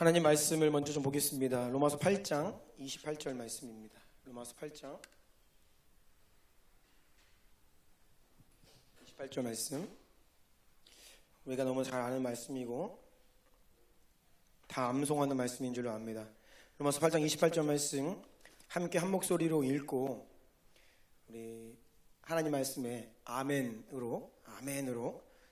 하나님 말씀을 먼저 좀 보겠습니다. 로마서 8장 28절 말씀입니다. 로마서 8장 28절 말씀. 우리가 너무 잘 아는 말씀이고 다 암송하는 말씀인 줄로 압니다. 로마서 8장 28절 말씀 함께 한 목소리로 읽고 우리 하나님 말씀에 아멘으로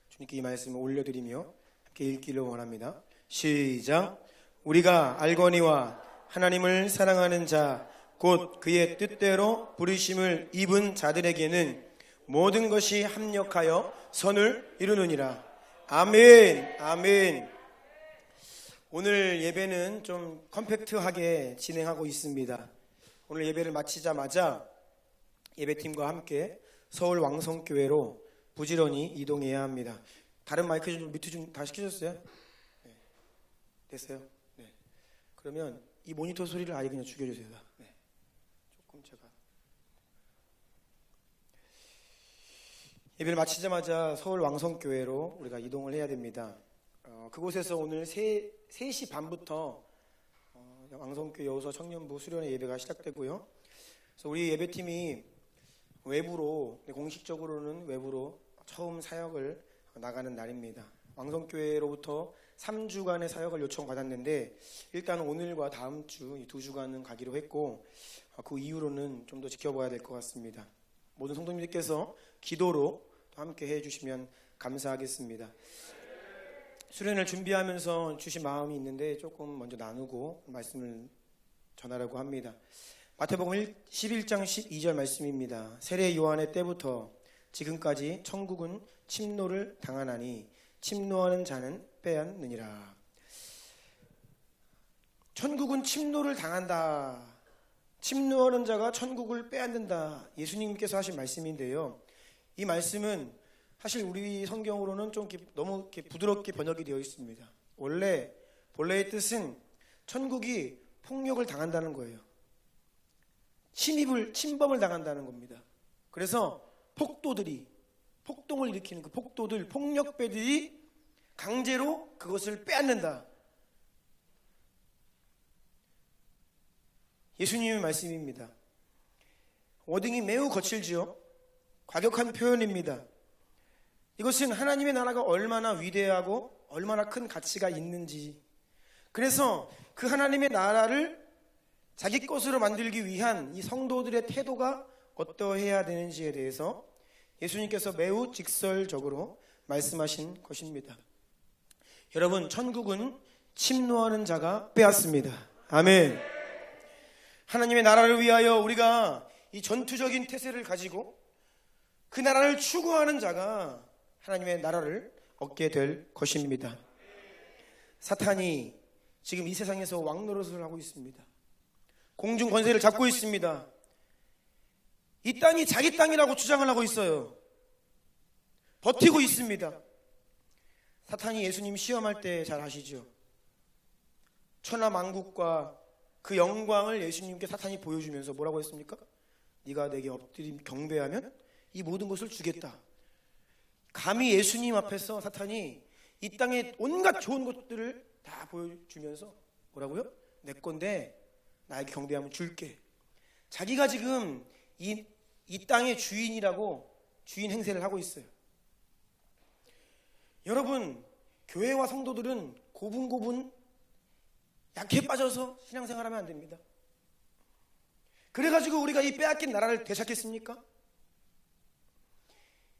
주님께 이 말씀을 올려드리며 함께 읽기를 원합니다. 시작. 우리가 알거니와 하나님을 사랑하는 자 곧 그의 뜻대로 부르심을 입은 자들에게는 모든 것이 합력하여 선을 이루느니라. 아멘. 아멘. 오늘 예배는 좀 컴팩트하게 진행하고 있습니다. 오늘 예배를 마치자마자 예배팀과 함께 서울 왕성교회로 부지런히 이동해야 합니다. 다른 마이크 좀 뮤트 좀 다 시키셨어요? 네. 됐어요? 네. 그러면 이 모니터 소리를 아예 그냥 죽여주세요. 네. 조금 제가 예배를 마치자마자 서울 왕성교회로 우리가 이동을 해야 됩니다. 그곳에서 오늘 3시 반부터 왕성교회 여호서 청년부 수련회 예배가 시작되고요. 그래서 우리 예배팀이 외부로, 공식적으로는 외부로 처음 사역을 나가는 날입니다. 왕성교회로부터 3주간의 사역을 요청받았는데 일단 오늘과 다음 주 이 2주간은 가기로 했고 그 이후로는 좀 더 지켜봐야 될 것 같습니다. 모든 성도님들께서 기도로 함께 해주시면 감사하겠습니다. 수련을 준비하면서 주신 마음이 있는데 조금 먼저 나누고 말씀을 전하려고 합니다. 마태복음 11장 12절 말씀입니다. 세례 요한의 때부터 지금까지 천국은 침노를 당하나니 침노하는 자는 빼앗느니라. 천국은 침노를 당한다. 침노하는 자가 천국을 빼앗는다. 예수님께서 하신 말씀인데요. 이 말씀은 사실 우리 성경으로는 좀 너무 부드럽게 번역이 되어 있습니다. 원래 본래의 뜻은 천국이 폭력을 당한다는 거예요. 침범을 당한다는 겁니다. 그래서 폭동을 일으키는 그 폭력배들이 강제로 그것을 빼앗는다. 예수님의 말씀입니다. 워딩이 매우 거칠지요. 과격한 표현입니다. 이것은 하나님의 나라가 얼마나 위대하고 얼마나 큰 가치가 있는지, 그래서 그 하나님의 나라를 자기 것으로 만들기 위한 이 성도들의 태도가 어떠해야 되는지에 대해서 예수님께서 매우 직설적으로 말씀하신 것입니다. 여러분, 천국은 침노하는 자가 빼앗습니다. 아멘. 하나님의 나라를 위하여 우리가 이 전투적인 태세를 가지고 그 나라를 추구하는 자가 하나님의 나라를 얻게 될 것입니다. 사탄이 지금 이 세상에서 왕노릇을 하고 있습니다. 공중 권세를 잡고 있습니다. 이 땅이 자기 땅이라고 주장을 하고 있어요. 버티고 있습니다. 사탄이 예수님 시험할 때 잘 아시죠? 천하만국과 그 영광을 예수님께 사탄이 보여주면서 뭐라고 했습니까? 네가 내게 엎드림 경배하면 이 모든 것을 주겠다. 감히 예수님 앞에서 사탄이 이 땅의 온갖 좋은 것들을 다 보여주면서 뭐라고요? 내 건데 나에게 경배하면 줄게. 자기가 지금 이 땅의 주인이라고 주인 행세를 하고 있어요. 여러분, 교회와 성도들은 고분고분 약해 빠져서 신앙생활하면 안 됩니다. 그래가지고 우리가 이 빼앗긴 나라를 되찾겠습니까?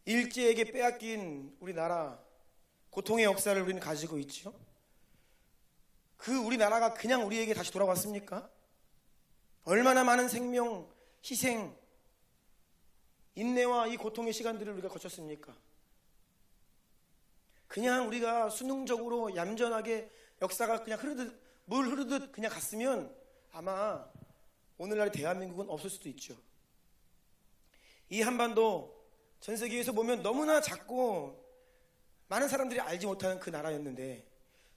일제에게 빼앗긴 우리나라, 고통의 역사를 우리는 가지고 있죠. 그 우리나라가 그냥 우리에게 다시 돌아왔습니까? 얼마나 많은 생명, 희생, 인내와 이 고통의 시간들을 우리가 거쳤습니까? 그냥 우리가 수능적으로 얌전하게 역사가 그냥 물 흐르듯 그냥 갔으면 아마 오늘날 대한민국은 없을 수도 있죠. 이 한반도 전 세계에서 보면 너무나 작고 많은 사람들이 알지 못하는 그 나라였는데,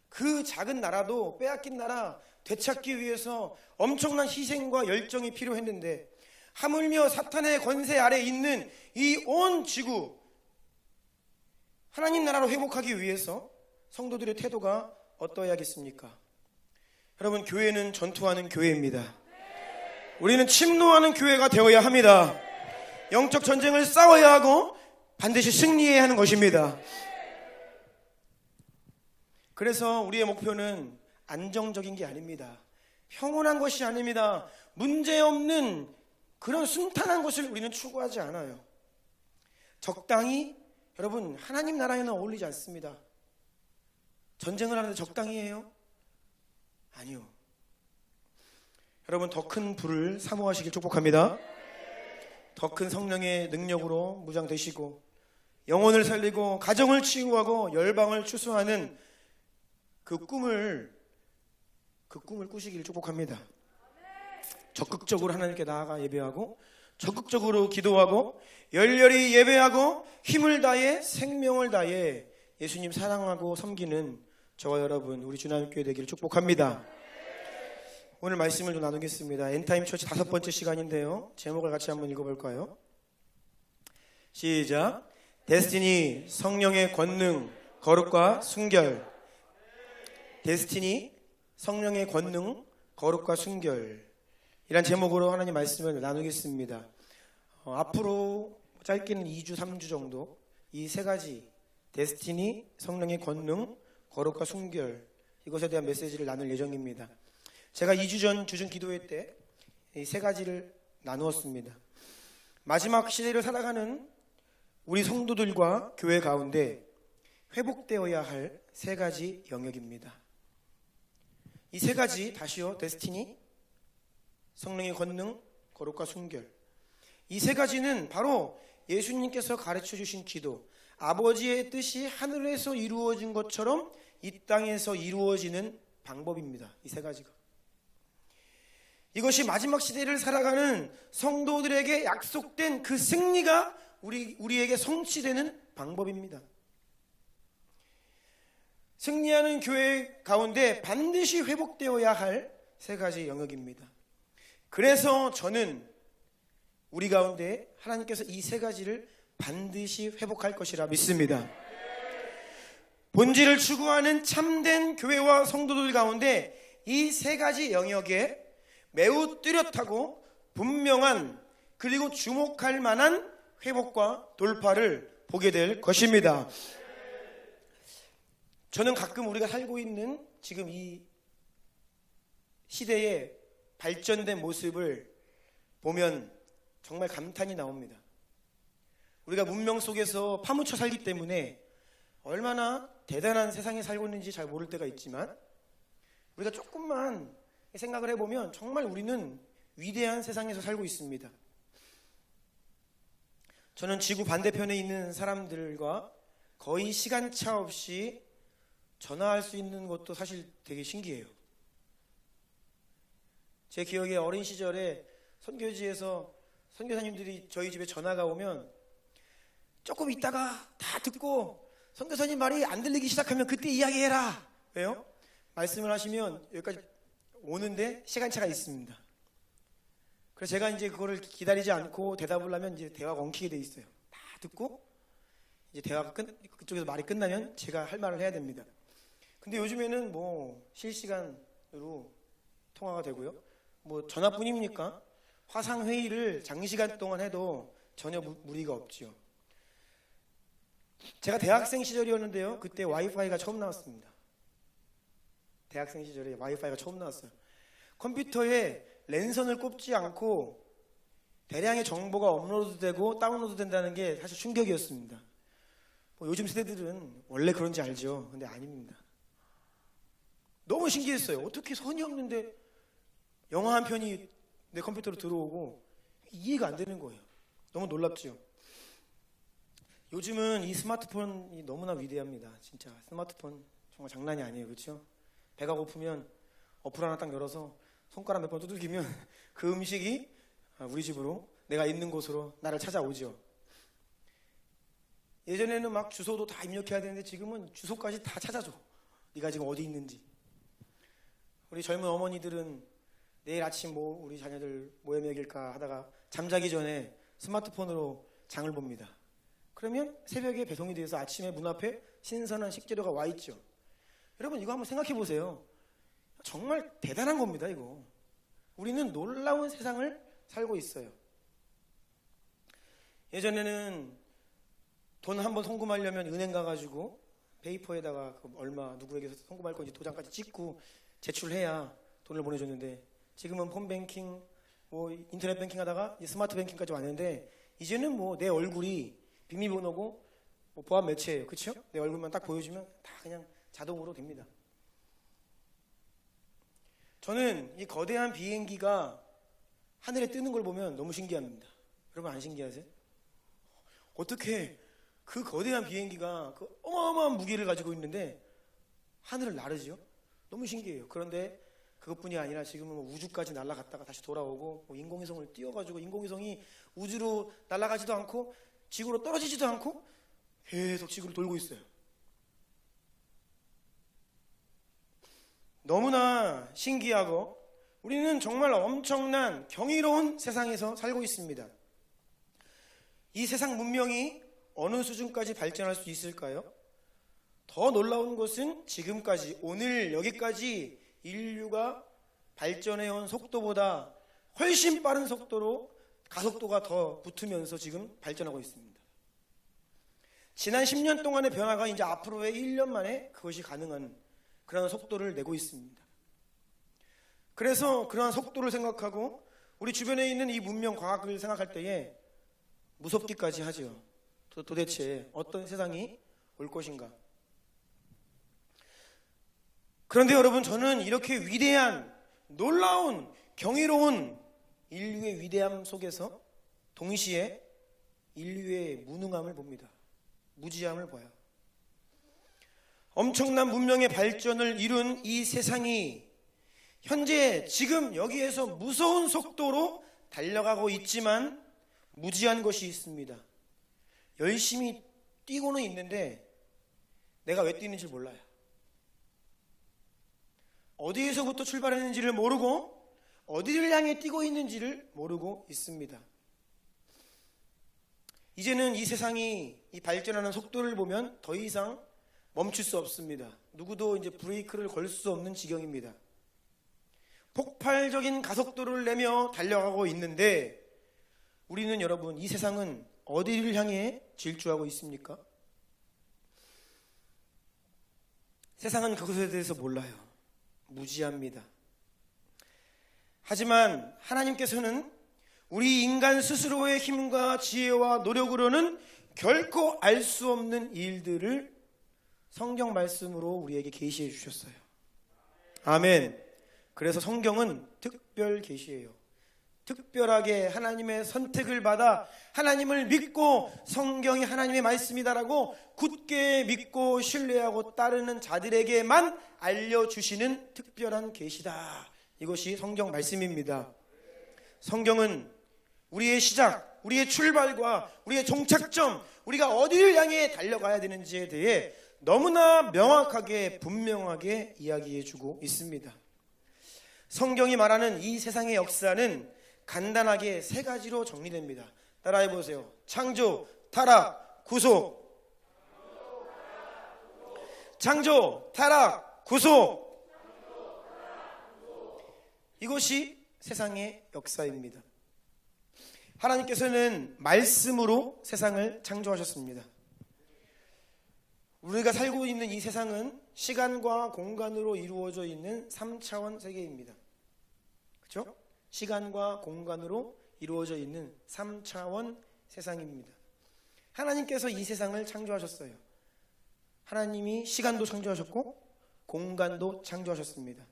그 작은 나라도 빼앗긴 나라 되찾기 위해서 엄청난 희생과 열정이 필요했는데, 하물며 사탄의 권세 아래 있는 이 온 지구, 하나님 나라로 회복하기 위해서 성도들의 태도가 어떠해야겠습니까? 여러분, 교회는 전투하는 교회입니다. 우리는 침노하는 교회가 되어야 합니다. 영적 전쟁을 싸워야 하고 반드시 승리해야 하는 것입니다. 그래서 우리의 목표는 안정적인 게 아닙니다. 평온한 것이 아닙니다. 문제없는 그런 순탄한 것을 우리는 추구하지 않아요. 적당히, 여러분, 하나님 나라에는 어울리지 않습니다. 전쟁을 하는데 적당히 해요? 아니요. 여러분, 더 큰 불을 사모하시길 축복합니다. 더 큰 성령의 능력으로 무장되시고 영혼을 살리고 가정을 치유하고 열방을 추수하는 그 꿈을 꾸시길 축복합니다. 적극적으로 하나님께 나아가 예배하고 적극적으로 기도하고 열렬히 예배하고 힘을 다해 생명을 다해 예수님 사랑하고 섬기는 저와 여러분, 우리 주나님교회 되기를 축복합니다. 오늘 말씀을 좀 나누겠습니다. 엔타임 처치 5번째 시간인데요, 제목을 같이 한번 읽어볼까요? 시작. 데스티니, 성령의 권능, 거룩과 순결. 데스티니, 성령의 권능, 거룩과 순결, 이란 제목으로 하나님 말씀을 나누겠습니다. 앞으로 짧게는 2주, 3주 정도 이 세 가지, 데스티니, 성령의 권능, 거룩과 순결, 이것에 대한 메시지를 나눌 예정입니다. 제가 2주 전 주중 기도회 때 이 세 가지를 나누었습니다. 마지막 시대를 살아가는 우리 성도들과 교회 가운데 회복되어야 할 세 가지 영역입니다. 이 세 가지, 다시요, 데스티니, 성령의 권능, 거룩과 순결, 이 세 가지는 바로 예수님께서 가르쳐 주신 기도, 아버지의 뜻이 하늘에서 이루어진 것처럼 이 땅에서 이루어지는 방법입니다. 이 세 가지가, 이것이 마지막 시대를 살아가는 성도들에게 약속된 그 승리가 우리에게 성취되는 방법입니다. 승리하는 교회 가운데 반드시 회복되어야 할 세 가지 영역입니다. 그래서 저는 우리 가운데 하나님께서 이 세 가지를 반드시 회복할 것이라 믿습니다. 본질을 추구하는 참된 교회와 성도들 가운데 이 세 가지 영역에 매우 뚜렷하고 분명한, 그리고 주목할 만한 회복과 돌파를 보게 될 것입니다. 저는 가끔 우리가 살고 있는 지금 이 시대의 발전된 모습을 보면 정말 감탄이 나옵니다. 우리가 문명 속에서 파묻혀 살기 때문에 얼마나 대단한 세상에 살고 있는지 잘 모를 때가 있지만, 우리가 조금만 생각을 해보면 정말 우리는 위대한 세상에서 살고 있습니다. 저는 지구 반대편에 있는 사람들과 거의 시간차 없이 전화할 수 있는 것도 사실 되게 신기해요. 제 기억에 어린 시절에 선교지에서 선교사님들이 저희 집에 전화가 오면 조금 있다가 다 듣고 선교사님 말이 안 들리기 시작하면 그때 이야기해라. 왜요? 말씀을 하시면 여기까지 오는데 시간차가 있습니다. 그래서 제가 이제 그거를 기다리지 않고 대답을 하면 이제 대화가 엉키게 돼 있어요. 다 듣고 이제 대화가 그쪽에서 말이 끝나면 제가 할 말을 해야 됩니다. 근데 요즘에는 뭐 실시간으로 통화가 되고요. 뭐 전화뿐입니까? 화상 회의를 장시간 동안 해도 전혀 무리가 없죠. 제가 대학생 시절이었는데요, 그때 와이파이가 처음 나왔습니다. 대학생 시절에 와이파이가 처음 나왔어요. 컴퓨터에 랜선을 꼽지 않고 대량의 정보가 업로드되고 다운로드 된다는 게 사실 충격이었습니다. 뭐 요즘 세대들은 원래 그런지 알죠. 근데 아닙니다. 너무 신기했어요. 어떻게 선이 없는데 영화 한 편이 내 컴퓨터로 들어오고 이해가 안 되는 거예요. 너무 놀랍죠. 요즘은 이 스마트폰이 너무나 위대합니다. 진짜 스마트폰 정말 장난이 아니에요. 그렇죠? 배가 고프면 어플 하나 딱 열어서 손가락 몇 번 두들기면 그 음식이 우리 집으로, 내가 있는 곳으로 나를 찾아오죠. 예전에는 막 주소도 다 입력해야 되는데 지금은 주소까지 다 찾아줘. 네가 지금 어디 있는지. 우리 젊은 어머니들은 내일 아침 뭐 우리 자녀들 뭐해 먹일까 하다가 잠자기 전에 스마트폰으로 장을 봅니다. 그러면 새벽에 배송이 돼서 아침에 문 앞에 신선한 식재료가 와 있죠. 여러분, 이거 한번 생각해 보세요. 정말 대단한 겁니다. 이거 우리는 놀라운 세상을 살고 있어요. 예전에는 돈 한번 송금하려면 은행 가가지고 페이퍼에다가 얼마 누구에게 송금할 건지 도장까지 찍고 제출해야 돈을 보내줬는데, 지금은 폰뱅킹, 인터넷 뱅킹 하다가 스마트 뱅킹까지 왔는데, 이제는 내 얼굴이 비밀번호고 보안 매체예요. 그렇죠? 내 얼굴만 딱 보여주면 다 그냥 자동으로 됩니다. 저는 이 거대한 비행기가 하늘에 뜨는 걸 보면 너무 신기합니다. 여러분 안 신기하세요? 어떻게 그 거대한 비행기가 그 어마어마한 무게를 가지고 있는데 하늘을 나르죠? 너무 신기해요. 그런데 그것뿐이 아니라 지금은 우주까지 날아갔다가 다시 돌아오고 인공위성을 띄워가지고 인공위성이 우주로 날아가지도 않고 지구로 떨어지지도 않고 계속 지구를 돌고 있어요. 너무나 신기하고 우리는 정말 엄청난 경이로운 세상에서 살고 있습니다. 이 세상 문명이 어느 수준까지 발전할 수 있을까요? 더 놀라운 것은 지금까지 오늘 여기까지 인류가 발전해온 속도보다 훨씬 빠른 속도로 가속도가 더 붙으면서 지금 발전하고 있습니다. 지난 10년 동안의 변화가 이제 앞으로의 1년 만에 그것이 가능한 그런 속도를 내고 있습니다. 그래서 그러한 속도를 생각하고 우리 주변에 있는 이 문명 과학을 생각할 때에 무섭기까지 하죠. 도대체 어떤 세상이 올 것인가. 그런데 여러분, 저는 이렇게 위대한, 놀라운, 경이로운 인류의 위대함 속에서 동시에 인류의 무능함을 봅니다. 무지함을 봐요. 엄청난 문명의 발전을 이룬 이 세상이 현재 지금 여기에서 무서운 속도로 달려가고 있지만 무지한 것이 있습니다. 열심히 뛰고는 있는데 내가 왜 뛰는지 몰라요. 어디에서부터 출발했는지를 모르고 어디를 향해 뛰고 있는지를 모르고 있습니다. 이제는 이 세상이 이 발전하는 속도를 보면 더 이상 멈출 수 없습니다. 누구도 이제 브레이크를 걸 수 없는 지경입니다. 폭발적인 가속도를 내며 달려가고 있는데 우리는, 여러분, 이 세상은 어디를 향해 질주하고 있습니까? 세상은 그것에 대해서 몰라요. 무지합니다. 하지만 하나님께서는 우리 인간 스스로의 힘과 지혜와 노력으로는 결코 알 수 없는 일들을 성경 말씀으로 우리에게 계시해 주셨어요. 아멘. 그래서 성경은 특별 계시예요. 특별하게 하나님의 선택을 받아 하나님을 믿고 성경이 하나님의 말씀이다라고 굳게 믿고 신뢰하고 따르는 자들에게만 알려주시는 특별한 계시다. 이것이 성경 말씀입니다. 성경은 우리의 시작, 우리의 출발과 우리의 종착점, 우리가 어디를 향해 달려가야 되는지에 대해 너무나 명확하게 분명하게 이야기해주고 있습니다. 성경이 말하는 이 세상의 역사는 간단하게 세 가지로 정리됩니다. 따라해 보세요. 창조, 타락, 구속. 창조, 타락, 구속. 이것이 세상의 역사입니다. 하나님께서는 말씀으로 세상을 창조하셨습니다. 우리가 살고 있는 이 세상은 시간과 공간으로 이루어져 있는 3차원 세계입니다. 그렇죠? 시간과 공간으로 이루어져 있는 3차원 세상입니다. 하나님께서 이 세상을 창조하셨어요. 하나님이 시간도 창조하셨고 공간도 창조하셨습니다.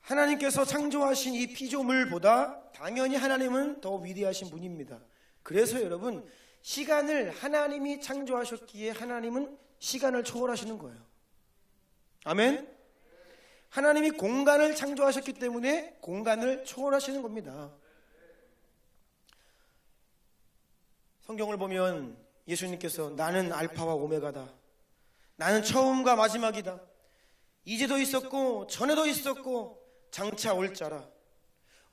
하나님께서 창조하신 이 피조물보다 당연히 하나님은 더 위대하신 분입니다. 그래서 여러분, 시간을 하나님이 창조하셨기에 하나님은 시간을 초월하시는 거예요. 아멘? 하나님이 공간을 창조하셨기 때문에 공간을 초월하시는 겁니다. 성경을 보면 예수님께서 나는 알파와 오메가다. 나는 처음과 마지막이다. 이제도 있었고 전에도 있었고 장차 올 자라.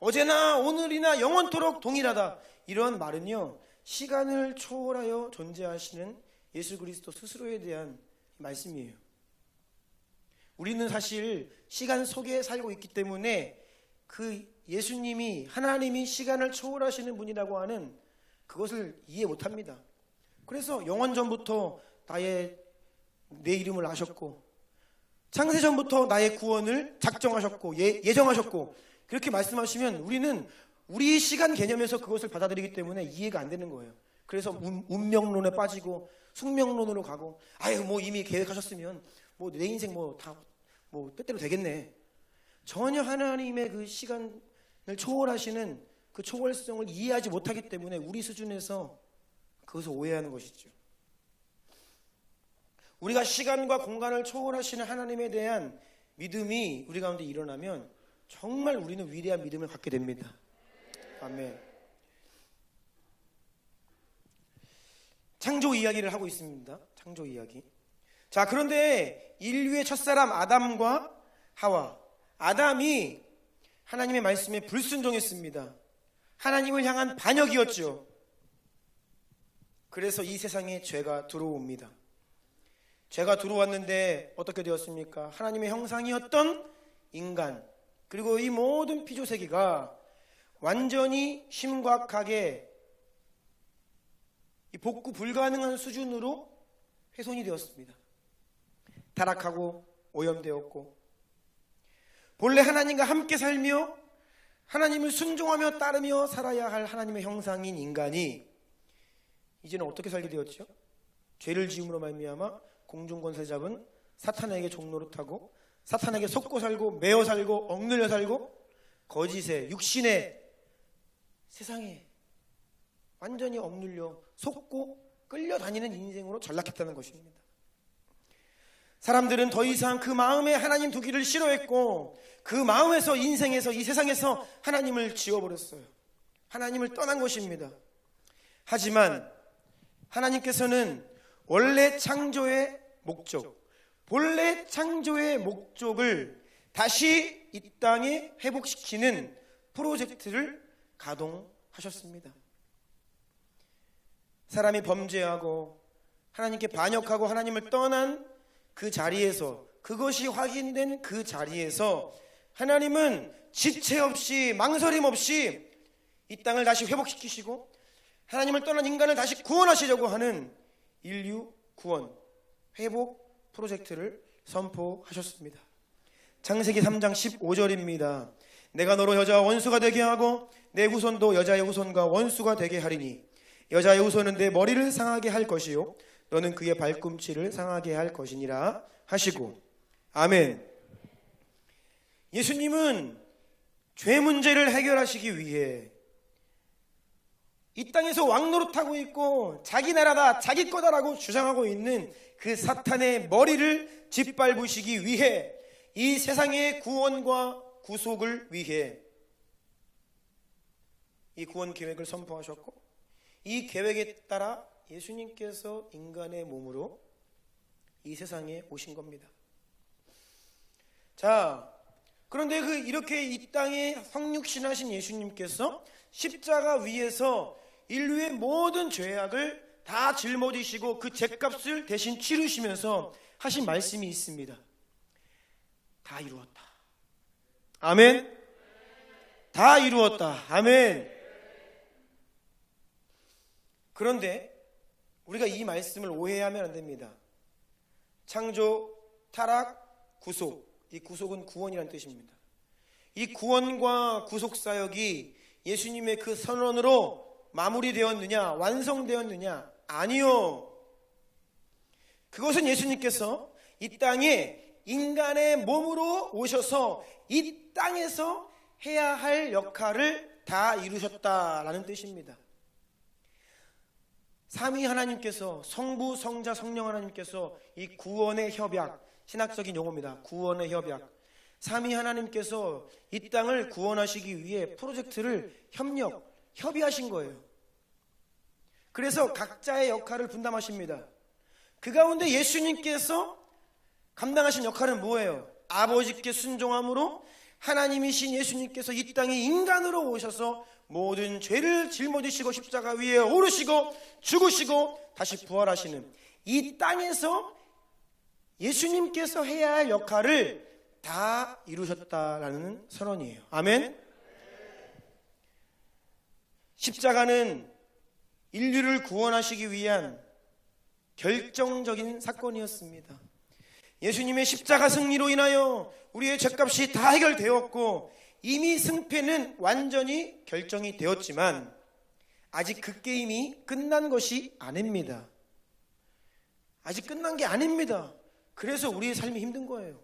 어제나 오늘이나 영원토록 동일하다. 이런 말은요, 시간을 초월하여 존재하시는 예수 그리스도 스스로에 대한 말씀이에요. 우리는 사실 시간 속에 살고 있기 때문에 그 예수님이 하나님이 시간을 초월하시는 분이라고 하는 그것을 이해 못합니다. 그래서 영원전부터 내 이름을 아셨고 창세전부터 나의 구원을 작정하셨고 예정하셨고 그렇게 말씀하시면 우리는 우리 시간 개념에서 그것을 받아들이기 때문에 이해가 안 되는 거예요. 그래서 운명론에 빠지고 숙명론으로 가고 이미 계획하셨으면 내 인생 다 때때로 되겠네. 전혀 하나님의 그 시간을 초월하시는 그 초월성을 이해하지 못하기 때문에 우리 수준에서 그것을 오해하는 것이죠. 우리가 시간과 공간을 초월하시는 하나님에 대한 믿음이 우리 가운데 일어나면 정말 우리는 위대한 믿음을 갖게 됩니다. 아멘. 창조 이야기를 하고 있습니다. 창조 이야기. 자, 그런데 인류의 첫사람 아담과 하와, 아담이 하나님의 말씀에 불순종했습니다. 하나님을 향한 반역이었죠. 그래서 이 세상에 죄가 들어옵니다. 죄가 들어왔는데 어떻게 되었습니까? 하나님의 형상이었던 인간, 그리고 이 모든 피조세계가 완전히 심각하게 복구 불가능한 수준으로 훼손이 되었습니다. 타락하고 오염되었고, 본래 하나님과 함께 살며 하나님을 순종하며 따르며 살아야 할 하나님의 형상인 인간이 이제는 어떻게 살게 되었죠? 죄를 지음으로 말미암아 공중권세 잡은 사탄에게 종노릇하고 사탄에게 속고 살고 매어 살고 억눌려 살고 거짓의 육신의 세상에 완전히 억눌려 속고 끌려다니는 인생으로 전락했다는 것입니다. 사람들은 더 이상 그 마음에 하나님 두기를 싫어했고 그 마음에서 인생에서 이 세상에서 하나님을 지워버렸어요. 하나님을 떠난 것입니다. 하지만 하나님께서는 원래 창조의 목적, 본래 창조의 목적을 다시 이 땅에 회복시키는 프로젝트를 가동하셨습니다. 사람이 범죄하고 하나님께 반역하고 하나님을 떠난 그 자리에서, 그것이 확인된 그 자리에서 하나님은 지체 없이 망설임 없이 이 땅을 다시 회복시키시고 하나님을 떠난 인간을 다시 구원하시려고 하는 인류 구원 회복 프로젝트를 선포하셨습니다. 창세기 3장 15절입니다. 내가 너로 여자와 원수가 되게 하고 내 후손도 여자의 후손과 원수가 되게 하리니 여자의 후손은 내 머리를 상하게 할 것이요 너는 그의 발꿈치를 상하게 할 것이니라 하시고, 아멘. 예수님은 죄 문제를 해결하시기 위해 이 땅에서 왕노릇하고 있고 자기 나라다 자기 거다라고 주장하고 있는 그 사탄의 머리를 짓밟으시기 위해 이 세상의 구원과 구속을 위해 이 구원 계획을 선포하셨고 이 계획에 따라 예수님께서 인간의 몸으로 이 세상에 오신 겁니다. 자, 그런데 이렇게 이 땅에 성육신하신 예수님께서 십자가 위에서 인류의 모든 죄악을 다 짊어지시고 그 죄값을 대신 치르시면서 하신 말씀이 있습니다. 다 이루었다. 아멘. 다 이루었다. 아멘. 그런데 우리가 이 말씀을 오해하면 안 됩니다. 창조, 타락, 구속. 이 구속은 구원이라는 뜻입니다. 이 구원과 구속 사역이 예수님의 그 선언으로 마무리되었느냐, 완성되었느냐? 아니요. 그것은 예수님께서 이 땅에 인간의 몸으로 오셔서 이 땅에서 해야 할 역할을 다 이루셨다라는 뜻입니다. 삼위 하나님께서, 성부, 성자, 성령 하나님께서 이 구원의 협약, 신학적인 용어입니다. 구원의 협약. 삼위 하나님께서 이 땅을 구원하시기 위해 프로젝트를 협의하신 거예요. 그래서 각자의 역할을 분담하십니다. 그 가운데 예수님께서 감당하신 역할은 뭐예요? 아버지께 순종함으로 하나님이신 예수님께서 이 땅에 인간으로 오셔서 모든 죄를 짊어지시고 십자가 위에 오르시고 죽으시고 다시 부활하시는 이 땅에서 예수님께서 해야 할 역할을 다 이루셨다라는 선언이에요. 아멘. 십자가는 인류를 구원하시기 위한 결정적인 사건이었습니다. 예수님의 십자가 승리로 인하여 우리의 죄값이 다 해결되었고 이미 승패는 완전히 결정이 되었지만 아직 그 게임이 끝난 것이 아닙니다. 아직 끝난 게 아닙니다. 그래서 우리의 삶이 힘든 거예요.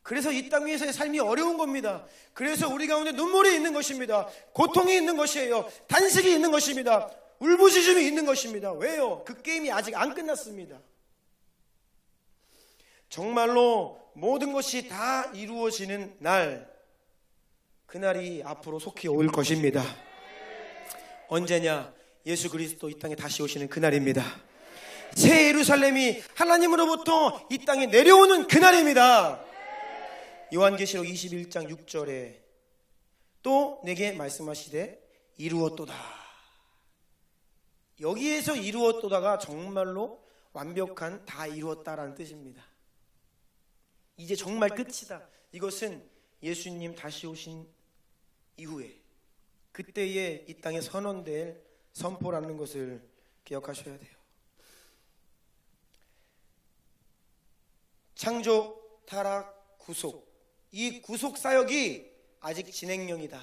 그래서 이 땅 위에서의 삶이 어려운 겁니다. 그래서 우리 가운데 눈물이 있는 것입니다. 고통이 있는 것이에요. 단식이 있는 것입니다. 울부짖음이 있는 것입니다. 왜요? 그 게임이 아직 안 끝났습니다. 정말로 모든 것이 다 이루어지는 날, 그날이 앞으로 속히 올 것입니다. 언제냐? 예수 그리스도 이 땅에 다시 오시는 그날입니다. 새 예루살렘이 하나님으로부터 이 땅에 내려오는 그날입니다. 요한계시록 21장 6절에 또 내게 말씀하시되 이루었도다. 여기에서 이루었도다가 정말로 완벽한 다 이루었다라는 뜻입니다. 이제 정말 끝이다. 이것은 예수님 다시 오신 이후에 그때에 이 땅에 선언될 선포라는 것을 기억하셔야 돼요. 창조, 타락, 구속, 이 구속 사역이 아직 진행형이다.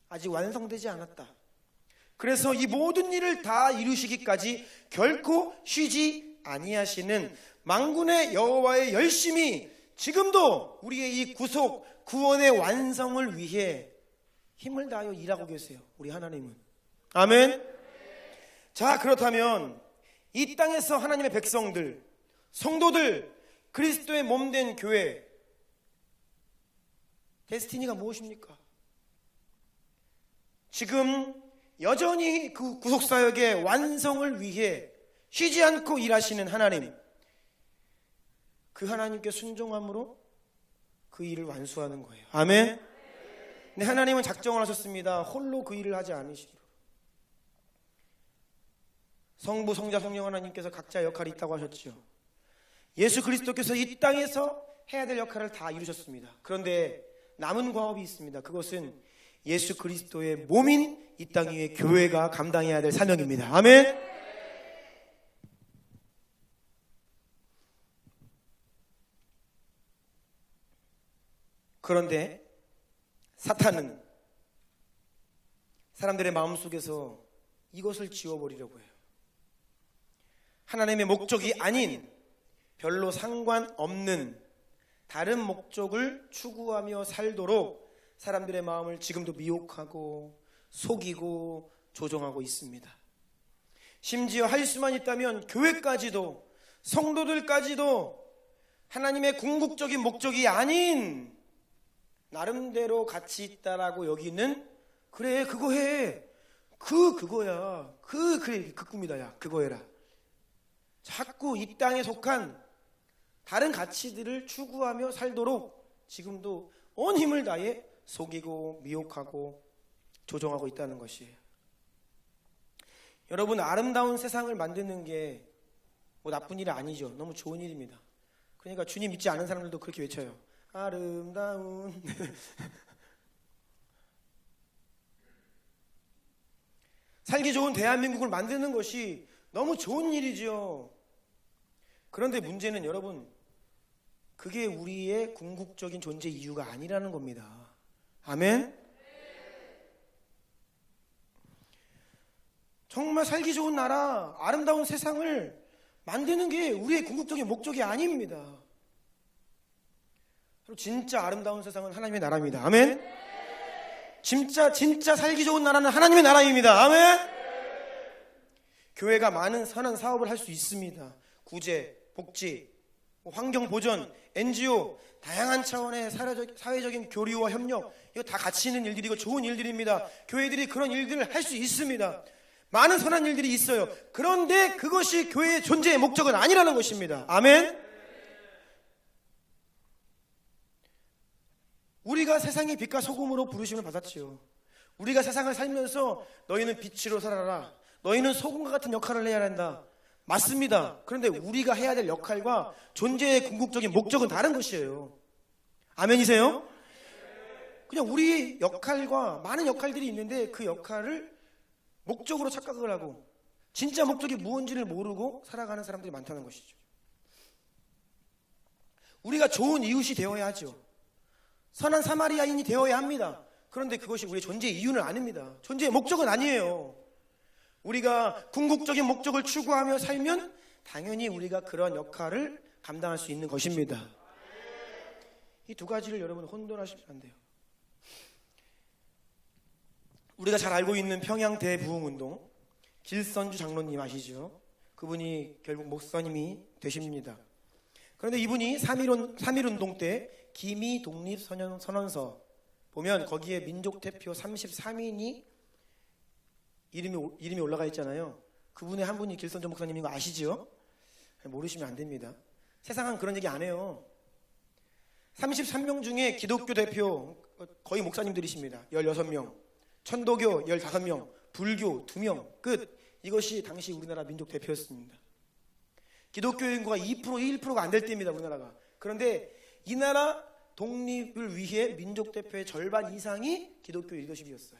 아직 완성되지 않았다. 그래서 이 모든 일을 다 이루시기까지 결코 쉬지 아니하시는 만군의 여호와의 열심히 지금도 우리의 이 구속, 구원의 완성을 위해 힘을 다하여 일하고 계세요. 우리 하나님은. 아멘. 자, 그렇다면 이 땅에서 하나님의 백성들, 성도들, 그리스도의 몸된 교회, 데스티니가 무엇입니까? 지금 여전히 그 구속사역의 완성을 위해 쉬지 않고 일하시는 하나님, 그 하나님께 순종함으로 그 일을 완수하는 거예요. 아멘. 네, 하나님은 작정을 하셨습니다. 홀로 그 일을 하지 않으시기로. 성부, 성자, 성령 하나님께서 각자 역할이 있다고 하셨죠. 예수 그리스도께서 이 땅에서 해야 될 역할을 다 이루셨습니다. 그런데 남은 과업이 있습니다. 그것은 예수 그리스도의 몸인 이 땅 위의 교회가 감당해야 될 사명입니다. 아멘. 그런데 사탄은 사람들의 마음속에서 이것을 지워버리려고 해요. 하나님의 목적이 아닌 별로 상관없는 다른 목적을 추구하며 살도록 사람들의 마음을 지금도 미혹하고 속이고 조종하고 있습니다. 심지어 할 수만 있다면 교회까지도, 성도들까지도 하나님의 궁극적인 목적이 아닌 나름대로 가치 있다라고 여기는, 그래 그거 해, 그거야, 그래 그 꿈이다, 야 그거 해라. 자꾸 이 땅에 속한 다른 가치들을 추구하며 살도록 지금도 온 힘을 다해 속이고 미혹하고 조종하고 있다는 것이에요. 여러분, 아름다운 세상을 만드는 게 뭐 나쁜 일이 아니죠. 너무 좋은 일입니다. 그러니까 주님 믿지 않은 사람들도 그렇게 외쳐요. 아름다운 살기 좋은 대한민국을 만드는 것이 너무 좋은 일이죠. 그런데 문제는 여러분, 그게 우리의 궁극적인 존재 이유가 아니라는 겁니다. 아멘? 정말 살기 좋은 나라, 아름다운 세상을 만드는 게 우리의 궁극적인 목적이 아닙니다. 진짜 아름다운 세상은 하나님의 나라입니다. 아멘? 진짜 살기 좋은 나라는 하나님의 나라입니다. 아멘? 교회가 많은 선한 사업을 할 수 있습니다. 구제, 복지, 환경보전, NGO, 다양한 차원의 사회적인 교류와 협력, 이거 다 가치 있는 일들이고 좋은 일들입니다. 교회들이 그런 일들을 할 수 있습니다. 많은 선한 일들이 있어요. 그런데 그것이 교회의 존재의 목적은 아니라는 것입니다. 아멘? 우리가 세상의 빛과 소금으로 부르심을 받았지요. 우리가 세상을 살면서 너희는 빛으로 살아라, 너희는 소금과 같은 역할을 해야 한다, 맞습니다. 그런데 우리가 해야 될 역할과 존재의 궁극적인 목적은 다른 것이에요. 아멘이세요? 그냥 우리 역할과 많은 역할들이 있는데 그 역할을 목적으로 착각을 하고 진짜 목적이 무엇인지를 모르고 살아가는 사람들이 많다는 것이죠. 우리가 좋은 이웃이 되어야 하죠. 선한 사마리아인이 되어야 합니다. 그런데 그것이 우리의 존재의 이유는 아닙니다. 존재의 목적은 아니에요. 우리가 궁극적인 목적을 추구하며 살면 당연히 우리가 그런 역할을 감당할 수 있는 것입니다. 이 두 가지를 여러분 혼돈하시면 안 돼요. 우리가 잘 알고 있는 평양 대부흥운동, 길선주 장로님 아시죠? 그분이 결국 목사님이 되십니다. 그런데 이분이 3.1운동 때 기미 독립선언서 보면 거기에 민족대표 33인이 이름이 올라가 있잖아요. 그분의 한 분이 길선주 목사님인 거 아시죠? 모르시면 안 됩니다. 세상은 그런 얘기 안 해요. 33명 중에 기독교 대표 거의 목사님들이십니다. 16명, 천도교 15명, 불교 2명, 끝. 이것이 당시 우리나라 민족 대표였습니다. 기독교 인구가 2%, 1%가 안 될 때입니다, 우리나라가. 그런데 이 나라 독립을 위해 민족 대표의 절반 이상이 기독교 리더십이었어요.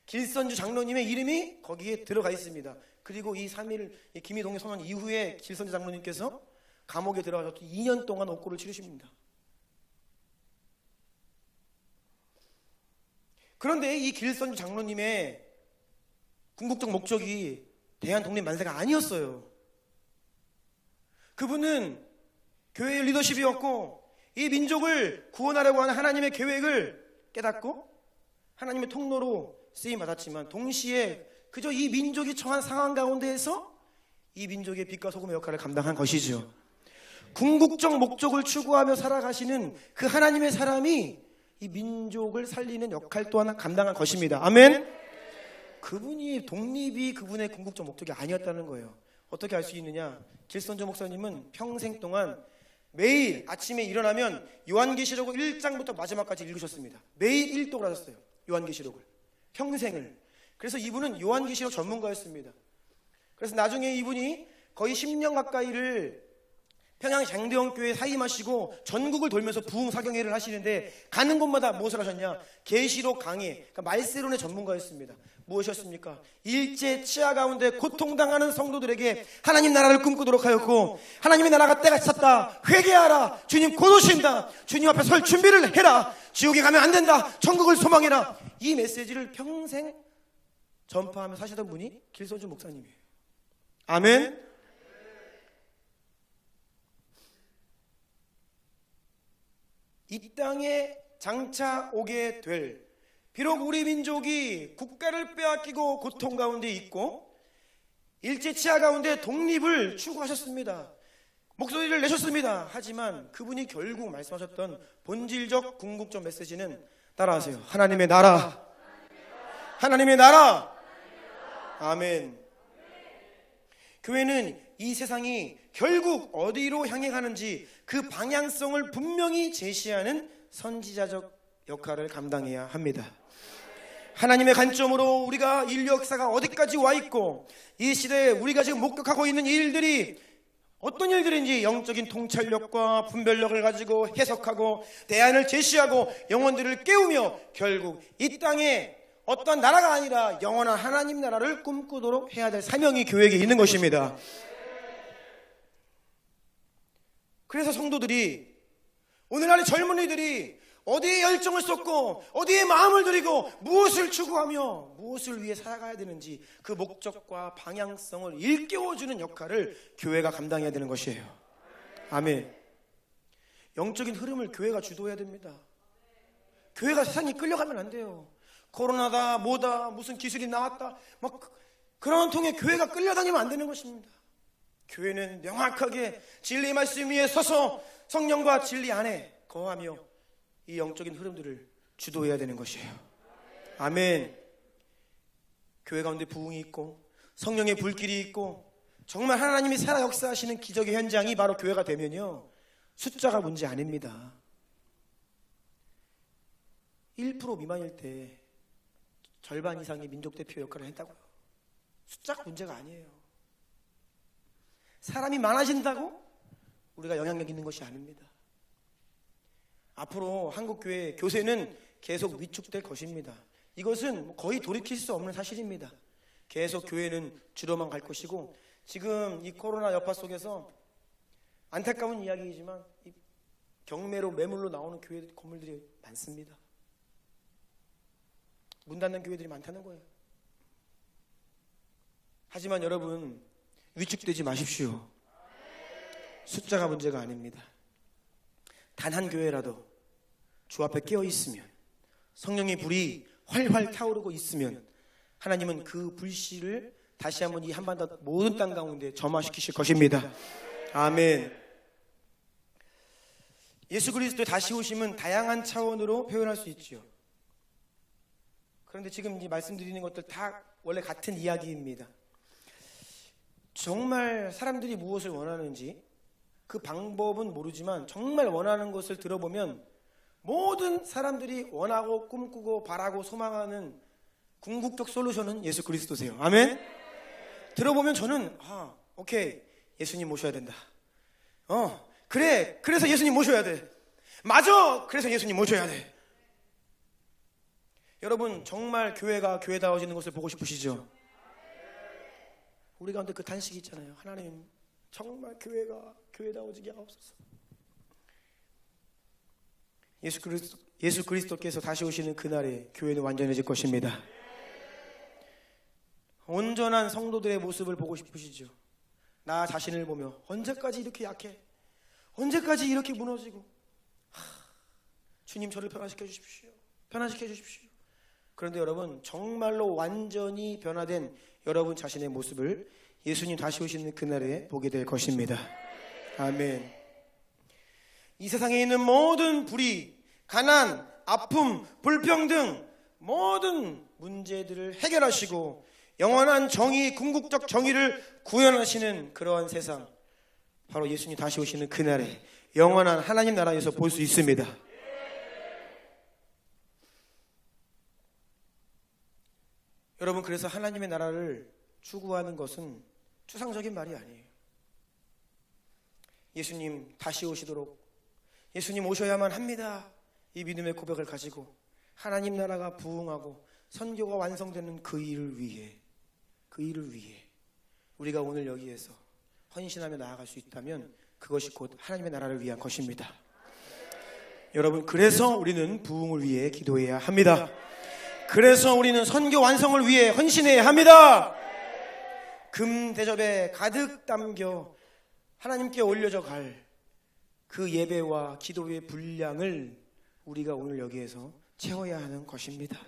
길선주 장로님의 이름이 거기에 들어가 있습니다. 그리고 이 3.1 기미 독립 선언 이후에 길선주 장로님께서 감옥에 들어가서 2년 동안 옥고를 치르십니다. 그런데 이 길선주 장로님의 궁극적 목적이 대한 독립 만세가 아니었어요. 그분은 교회의 리더십이었고 이 민족을 구원하려고 하는 하나님의 계획을 깨닫고 하나님의 통로로 쓰임받았지만 동시에 그저 이 민족이 처한 상황 가운데에서 이 민족의 빛과 소금의 역할을 감당한 것이죠. 궁극적 목적을 추구하며 살아가시는 그 하나님의 사람이 이 민족을 살리는 역할 또한 감당한 것입니다. 아멘. 그분이 독립이 그분의 궁극적 목적이 아니었다는 거예요. 어떻게 알 수 있느냐? 길선주 목사님은 평생 동안 매일 아침에 일어나면 요한계시록을 1장부터 마지막까지 읽으셨습니다. 매일 일독을 하셨어요. 요한계시록을. 평생을. 그래서 이분은 요한계시록 전문가였습니다. 그래서 나중에 이분이 거의 10년 가까이를 평양 장대원교회에 사임하시고 전국을 돌면서 부흥 사경회를 하시는데 가는 곳마다 무엇을 하셨냐? 계시록 강의, 그러니까 말세론의 전문가였습니다. 무엇이었습니까? 일제 치하 가운데 고통당하는 성도들에게 하나님 나라를 꿈꾸도록 하였고 하나님의 나라가 때가 찼다. 회개하라. 주님 곧 오신다. 주님 앞에 설 준비를 해라. 지옥에 가면 안 된다. 천국을 소망해라. 이 메시지를 평생 전파하며 사시던 분이 길선주 목사님이에요. 아멘. 이 땅에 장차 오게 될, 비록 우리 민족이 국가를 빼앗기고 고통 가운데 있고 일제 치하 가운데 독립을 추구하셨습니다. 목소리를 내셨습니다. 하지만 그분이 결국 말씀하셨던 본질적 궁극적 메시지는 따라하세요. 하나님의 나라. 하나님의 나라. 아멘. 교회는 이 세상이 결국 어디로 향해 가는지 그 방향성을 분명히 제시하는 선지자적 역할을 감당해야 합니다. 하나님의 관점으로 우리가 인류 역사가 어디까지 와 있고 이 시대에 우리가 지금 목격하고 있는 일들이 어떤 일들인지 영적인 통찰력과 분별력을 가지고 해석하고 대안을 제시하고 영혼들을 깨우며 결국 이 땅에 어떤 나라가 아니라 영원한 하나님 나라를 꿈꾸도록 해야 될 사명이 교회에게 있는 것입니다. 그래서 성도들이, 오늘날의 젊은이들이 어디에 열정을 쏟고 어디에 마음을 들이고 무엇을 추구하며 무엇을 위해 살아가야 되는지 그 목적과 방향성을 일깨워주는 역할을 교회가 감당해야 되는 것이에요. 아멘. 영적인 흐름을 교회가 주도해야 됩니다. 교회가 세상에 끌려가면 안 돼요. 코로나다 뭐다 무슨 기술이 나왔다 막 그런 통에 교회가 끌려다니면 안 되는 것입니다. 교회는 명확하게 진리의 말씀 위에 서서 성령과 진리 안에 거하며 이 영적인 흐름들을 주도해야 되는 것이에요. 아멘. 교회 가운데 부흥이 있고 성령의 불길이 있고 정말 하나님이 살아 역사하시는 기적의 현장이 바로 교회가 되면요, 숫자가 문제 아닙니다. 1% 미만일 때 절반 이상의 민족 대표 역할을 했다고요. 숫자가 문제가 아니에요. 사람이 많아진다고 우리가 영향력 있는 것이 아닙니다. 앞으로 한국교회 교세는 계속 위축될 것입니다. 이것은 거의 돌이킬 수 없는 사실입니다. 계속 교회는 줄어만 갈 것이고, 지금 이 코로나 여파 속에서 안타까운 이야기이지만 이 경매로 매물로 나오는 교회 건물들이 많습니다. 문 닫는 교회들이 많다는 거예요. 하지만 여러분, 위축되지 마십시오. 숫자가 문제가 아닙니다. 단 한 교회라도 주 앞에 깨어 있으면, 성령의 불이 활활 타오르고 있으면 하나님은 그 불씨를 다시 한번 이 한반도 모든 땅 가운데 점화시키실 것입니다. 아멘. 예수 그리스도의 다시 오심은 다양한 차원으로 표현할 수 있지요. 그런데 지금 이 말씀드리는 것들 다 원래 같은 이야기입니다. 정말 사람들이 무엇을 원하는지 그 방법은 모르지만 정말 원하는 것을 들어보면 모든 사람들이 원하고 꿈꾸고 바라고 소망하는 궁극적 솔루션은 예수 그리스도세요. 아멘. 들어보면 저는 오케이, 예수님 모셔야 된다. 그래, 그래서 예수님 모셔야 돼. 맞아, 그래서 예수님 모셔야 돼. 여러분, 정말 교회가 교회다워지는 것을 보고 싶으시죠? 우리 가운데 그 단식이 있잖아요. 하나님, 정말 교회가 교회다워지게 하옵소서. 예수 그리스도께서 다시 오시는 그날에 교회는 완전해질 것입니다. 온전한 성도들의 모습을 보고 싶으시죠? 나 자신을 보며 언제까지 이렇게 약해? 언제까지 이렇게 무너지고? 주님, 저를 변화시켜 주십시오. 변화시켜 주십시오. 그런데 여러분, 정말로 완전히 변화된 여러분 자신의 모습을 예수님 다시 오시는 그날에 보게 될 것입니다. 아멘. 이 세상에 있는 모든 불의, 가난, 아픔, 불평등, 모든 문제들을 해결하시고 영원한 정의, 궁극적 정의를 구현하시는 그러한 세상, 바로 예수님 다시 오시는 그날에 영원한 하나님 나라에서 볼 수 있습니다. 여러분, 그래서 하나님의 나라를 추구하는 것은 추상적인 말이 아니에요. 예수님 다시 오시도록, 예수님 오셔야만 합니다, 이 믿음의 고백을 가지고 하나님 나라가 부흥하고 선교가 완성되는 그 일을 위해 우리가 오늘 여기에서 헌신하며 나아갈 수 있다면 그것이 곧 하나님의 나라를 위한 것입니다. 여러분, 그래서 우리는 부흥을 위해 기도해야 합니다. 그래서 우리는 선교 완성을 위해 헌신해야 합니다. 금 대접에 가득 담겨 하나님께 올려져 갈 그 예배와 기도의 분량을 우리가 오늘 여기에서 채워야 하는 것입니다.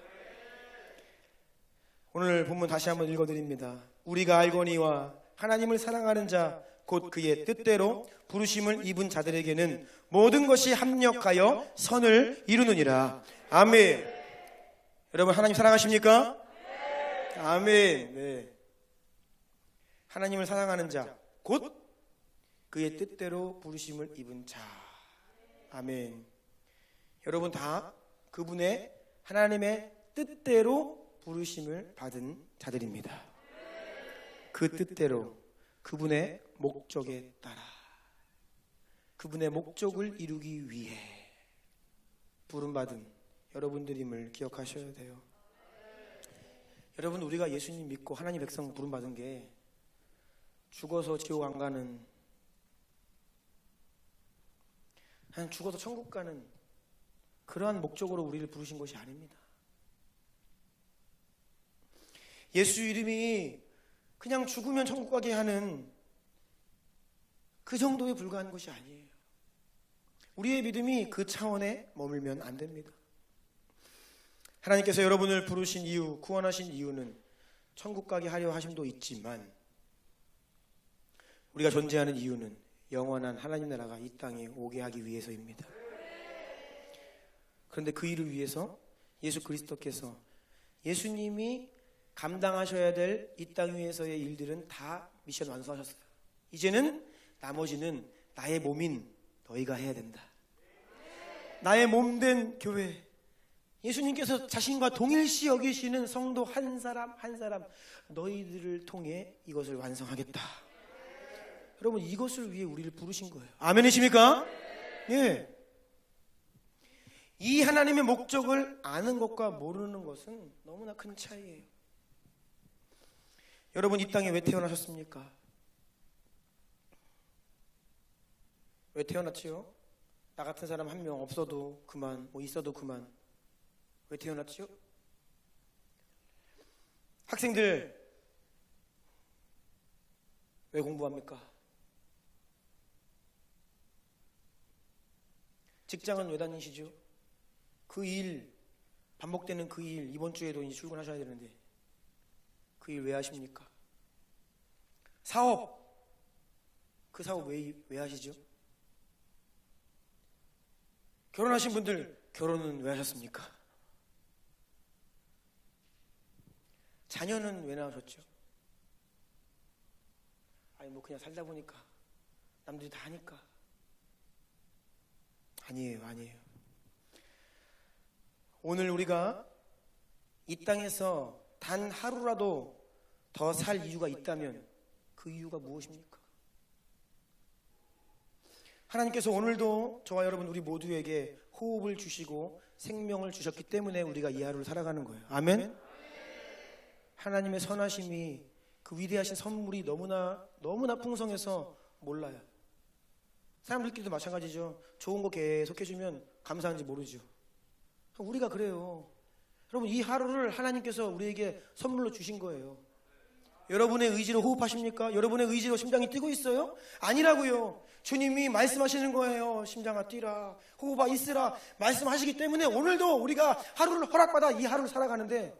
오늘 본문 다시 한번 읽어드립니다. 우리가 알거니와 하나님을 사랑하는 자 곧 그의 뜻대로 부르심을 입은 자들에게는 모든 것이 합력하여 선을 이루느니라. 아멘. 여러분, 하나님 사랑하십니까? 네. 아멘. 네. 하나님을 사랑하는 자 곧 그의 뜻대로 부르심을 입은 자. 아멘. 여러분 다 그분의 하나님의 뜻대로 부르심을 받은 자들입니다. 그 뜻대로, 그분의 목적에 따라, 그분의 목적을 이루기 위해 부름받은 여러분들임을 기억하셔야 돼요. 여러분, 우리가 예수님 믿고 하나님 백성 부름받은 게 죽어서 지옥 안 가는, 그냥 죽어서 천국 가는 그러한 목적으로 우리를 부르신 것이 아닙니다. 예수 이름이 그냥 죽으면 천국 가게 하는 그 정도에 불과한 것이 아니에요. 우리의 믿음이 그 차원에 머물면 안 됩니다. 하나님께서 여러분을 부르신 이유, 구원하신 이유는 천국 가게 하려 하심도 있지만, 우리가 존재하는 이유는 영원한 하나님 나라가 이 땅에 오게 하기 위해서입니다. 그런데 그 일을 위해서 예수 그리스도께서, 예수님이 감당하셔야 될 이 땅 위에서의 일들은 다 미션 완수하셨어요. 이제는 나머지는 나의 몸인 너희가 해야 된다. 나의 몸된 교회, 예수님께서 자신과 동일시 여기시는 성도 한 사람 한 사람, 너희들을 통해 이것을 완성하겠다. 여러분 이것을 위해 우리를 부르신 거예요. 아멘이십니까? 예. 이 하나님의 목적을 아는 것과 모르는 것은 너무나 큰 차이예요. 여러분 이 땅에 왜 태어나셨습니까? 왜 태어났지요? 나 같은 사람 한 명 없어도 그만, 뭐 있어도 그만. 왜 태어났지요? 학생들 왜 공부합니까? 직장은 왜 다니시죠? 그 일, 반복되는 그 일, 이번 주에도 이제 출근하셔야 되는데 그 일 왜 하십니까? 사업, 그 사업 왜 하시죠? 결혼하신 분들 결혼은 왜 하셨습니까? 자녀는 왜 낳으셨죠? 아니 뭐 그냥 살다 보니까 남들이 다 하니까. 아니에요. 오늘 우리가 이 땅에서 단 하루라도 더 살 이유가 있다면 그 이유가 무엇입니까? 하나님께서 오늘도 저와 여러분 우리 모두에게 호흡을 주시고 생명을 주셨기 때문에 우리가 이 하루를 살아가는 거예요. 아멘? 하나님의 선하심이, 그 위대하신 선물이 너무나 풍성해서 몰라요. 사람들끼리도 마찬가지죠. 좋은 거 계속 해주면 감사한지 모르죠. 우리가 그래요. 여러분 이 하루를 하나님께서 우리에게 선물로 주신 거예요. 여러분의 의지로 호흡하십니까? 여러분의 의지로 심장이 뛰고 있어요? 아니라고요. 주님이 말씀하시는 거예요. 심장아 뛰라, 호흡아 있으라 말씀하시기 때문에 오늘도 우리가 하루를 허락받아 이 하루를 살아가는데,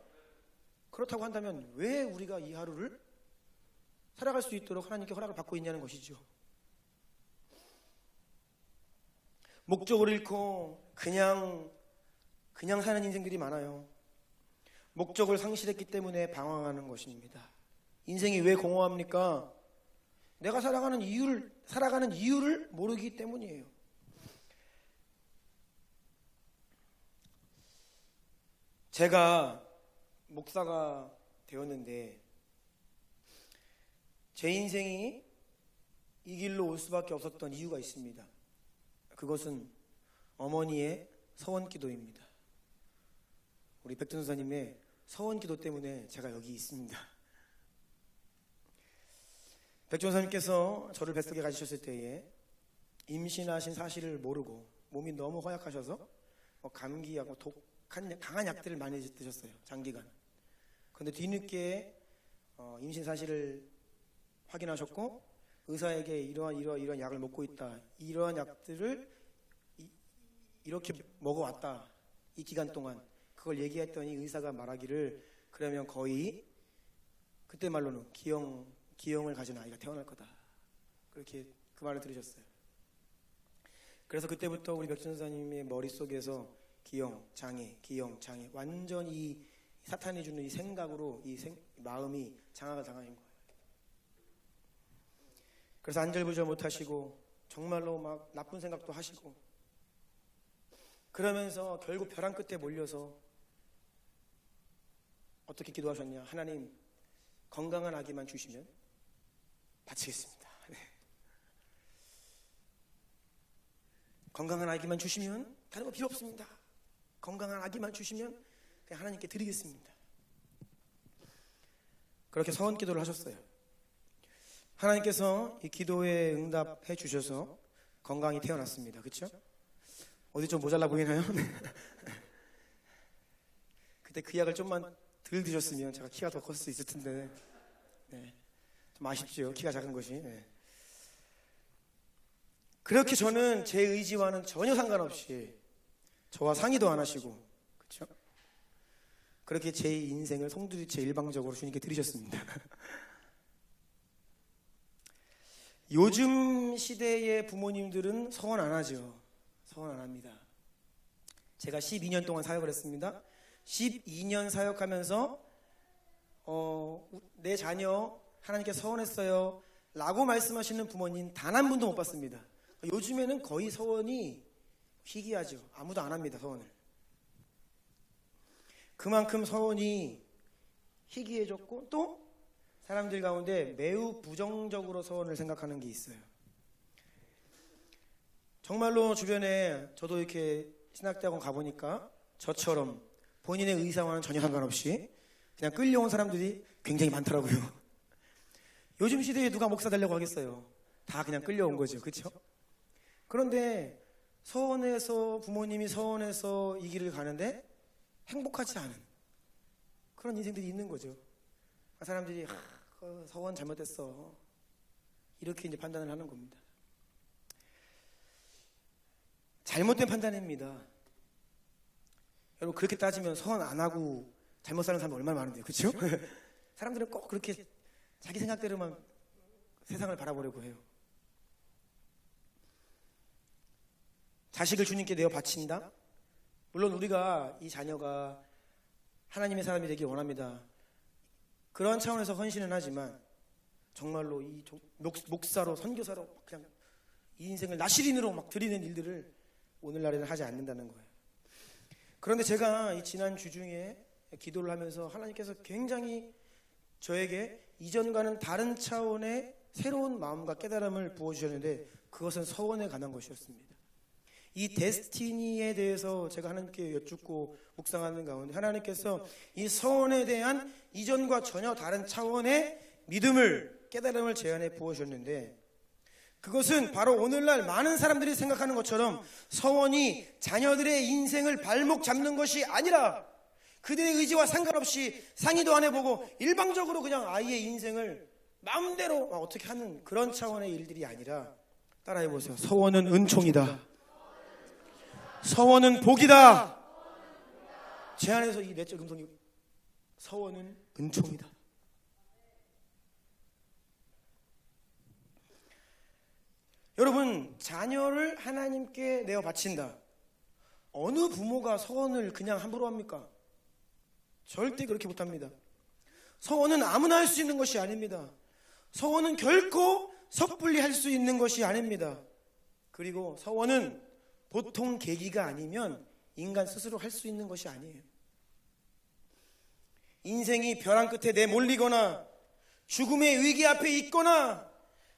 그렇다고 한다면 왜 우리가 이 하루를 살아갈 수 있도록 하나님께 허락을 받고 있냐는 것이죠. 목적을 잃고 그냥 사는 인생들이 많아요. 목적을 상실했기 때문에 방황하는 것입니다. 인생이 왜 공허합니까? 내가 살아가는 이유를 모르기 때문이에요. 제가 목사가 되었는데 제 인생이 이 길로 올 수밖에 없었던 이유가 있습니다. 그것은 어머니의 서원기도입니다. 우리 백전사님의 서원기도 때문에 제가 여기 있습니다. 백전사님께서 저를 뱃속에 가지셨을 때에 임신하신 사실을 모르고 몸이 너무 허약하셔서 감기하고 강한 약들을 많이 드셨어요. 장기간. 그런데 뒤늦게 임신 사실을 확인하셨고 의사에게 이러한 약을 먹고 있다, 이러한 약들을 이렇게 먹어왔다, 이 기간 동안 그걸 얘기했더니 의사가 말하기를 그러면 거의 그때 말로는 기형을 가진 아이가 태어날 거다, 그렇게 그 말을 들으셨어요. 그래서 그때부터 우리 백전사님의 머릿속에서 기형, 장애 완전히 사탄이 주는 이 생각으로 마음이 장악을 당하신 거예요. 그래서 안절부절 못하시고 정말로 막 나쁜 생각도 하시고, 그러면서 결국 벼랑 끝에 몰려서 어떻게 기도하셨냐? 하나님, 건강한 아기만 주시면 바치겠습니다. 네. 건강한 아기만 주시면 다른 거 필요 없습니다. 건강한 아기만 주시면 그냥 하나님께 드리겠습니다. 그렇게 서원 기도를 하셨어요. 하나님께서 이 기도에 응답해 주셔서 건강히 태어났습니다. 그렇죠? 어디 좀 모자라 보이나요? 그때 그 약을 좀만 덜 드셨으면 제가 키가 더 컸을 수 있을 텐데, 네. 좀 아쉽죠, 키가 작은 것이. 네. 그렇게 저는 제 의지와는 전혀 상관없이 저와 상의도 안 하시고, 그렇죠? 그렇게 제 인생을 송두리째 일방적으로 주님께 드리셨습니다. 요즘 시대의 부모님들은 서원 안 하죠. 서원 안 합니다. 제가 12년 동안 사역을 했습니다. 12년 사역하면서 내 자녀 하나님께 서원했어요 라고 말씀하시는 부모님 단 한 분도 못 봤습니다. 요즘에는 거의 서원이 희귀하죠. 아무도 안 합니다, 서원을. 그만큼 서원이 희귀해졌고 또 사람들 가운데 매우 부정적으로 서원을 생각하는 게 있어요. 정말로 주변에 저도 이렇게 신학대학원 가보니까 저처럼 본인의 의사와는 전혀 상관없이 그냥 끌려온 사람들이 굉장히 많더라고요. 요즘 시대에 누가 목사 되려고 하겠어요? 다 그냥 끌려온 거죠. 그렇죠? 그런데 서원에서 부모님이 서원해서 이 길을 가는데 행복하지 않은 그런 인생들이 있는 거죠. 사람들이 서원 잘못됐어 이렇게 이제 판단을 하는 겁니다. 잘못된 판단입니다. 여러분 그렇게 따지면 서원 안 하고 잘못 사는 사람이 얼마나 많은데요, 그렇죠? 사람들은 꼭 그렇게 자기 생각대로만 세상을 바라보려고 해요. 자식을 주님께 내어 바친다. 물론 우리가 이 자녀가 하나님의 사람이 되길 원합니다. 그런 차원에서 헌신은 하지만 정말로 이 목사로 선교사로 그냥 이 인생을 나시린으로 막 드리는 일들을 오늘날에는 하지 않는다는 거예요. 그런데 제가 이 지난 주 중에 기도를 하면서 하나님께서 굉장히 저에게 이전과는 다른 차원의 새로운 마음과 깨달음을 부어주셨는데 그것은 서원에 관한 것이었습니다. 이 데스티니에 대해서 제가 하나님께 여쭙고 묵상하는 가운데 하나님께서 이 서원에 대한 이전과 전혀 다른 차원의 믿음을 깨달음을 제 안에 부어주셨는데 그것은 바로 오늘날 많은 사람들이 생각하는 것처럼 서원이 자녀들의 인생을 발목 잡는 것이 아니라 그들의 의지와 상관없이 상의도 안 해보고 일방적으로 그냥 아이의 인생을 마음대로 어떻게 하는 그런 차원의 일들이 아니라 따라해보세요. 서원은 은총이다. 서원은 복이다. 제 안에서 이 내적 음성이 서원은 은총이다. 여러분 자녀를 하나님께 내어 바친다. 어느 부모가 서원을 그냥 함부로 합니까? 절대 그렇게 못합니다. 서원은 아무나 할 수 있는 것이 아닙니다. 서원은 결코 섣불리 할 수 있는 것이 아닙니다. 그리고 서원은 보통 계기가 아니면 인간 스스로 할 수 있는 것이 아니에요. 인생이 벼랑 끝에 내몰리거나 죽음의 위기 앞에 있거나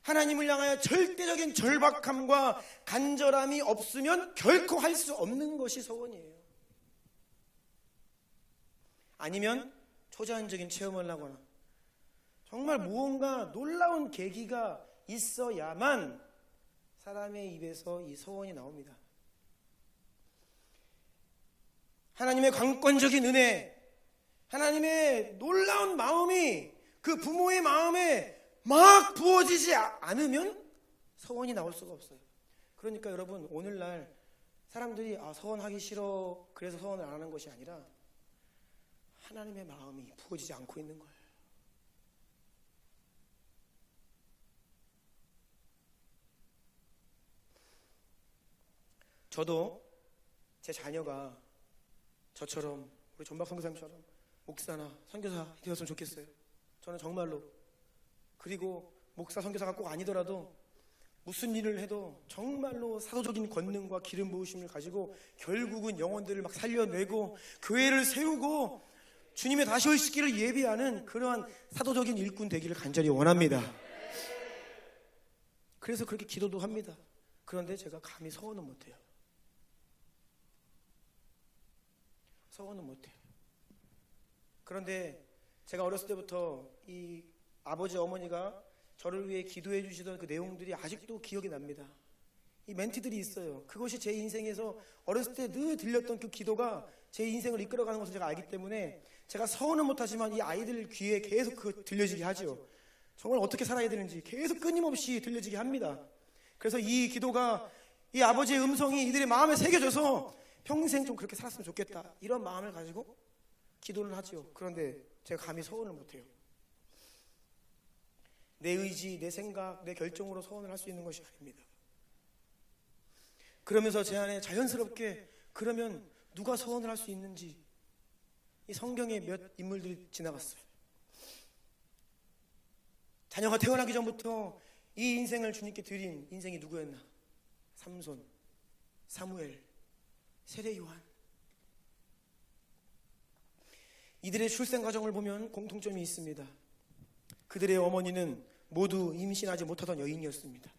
하나님을 향하여 절대적인 절박함과 간절함이 없으면 결코 할 수 없는 것이 서원이에요. 아니면 초자연적인 체험을 하거나 정말 무언가 놀라운 계기가 있어야만 사람의 입에서 이 서원이 나옵니다. 하나님의 강권적인 은혜, 하나님의 놀라운 마음이 그 부모의 마음에 막 부어지지 않으면 서원이 나올 수가 없어요. 그러니까 여러분 오늘날 사람들이 서원하기 싫어 그래서 서원을 안 하는 것이 아니라 하나님의 마음이 부어지지 않고 있는 거예요. 저도 제 자녀가 저처럼 우리 전박 선교사님처럼 목사나 선교사 되었으면 좋겠어요. 저는 정말로. 그리고 목사 선교사가 꼭 아니더라도 무슨 일을 해도 정말로 사도적인 권능과 기름 부으심을 가지고 결국은 영혼들을 막 살려내고 교회를 세우고 주님의 다시 오시기를 예비하는 그러한 사도적인 일꾼 되기를 간절히 원합니다. 그래서 그렇게 기도도 합니다. 그런데 제가 감히 서원은 못해요. 서원은 못해요. 그런데 제가 어렸을 때부터 이 아버지 어머니가 저를 위해 기도해 주시던 그 내용들이 아직도 기억이 납니다. 이 멘트들이 있어요. 그것이 제 인생에서 어렸을 때 늘 들렸던 그 기도가 제 인생을 이끌어가는 것을 제가 알기 때문에 제가 서원은 못하지만 이 아이들 귀에 계속 그 들려지게 하죠. 정말 어떻게 살아야 되는지 계속 끊임없이 들려지게 합니다. 그래서 이 기도가 이 아버지의 음성이 이들의 마음에 새겨져서 평생 좀 그렇게 살았으면 좋겠다 이런 마음을 가지고 기도를 하죠. 그런데 제가 감히 서원을 못해요. 내 의지, 내 생각, 내 결정으로 서원을 할 수 있는 것이 아닙니다. 그러면서 제 안에 자연스럽게 그러면 누가 서원을 할 수 있는지 이 성경에 몇 인물들이 지나갔어요. 자녀가 태어나기 전부터 이 인생을 주님께 드린 인생이 누구였나? 삼손, 사무엘, 세례 요한. 이들의 출생 과정을 보면 공통점이 있습니다. 그들의 어머니는 모두 임신하지 못하던 여인이었습니다.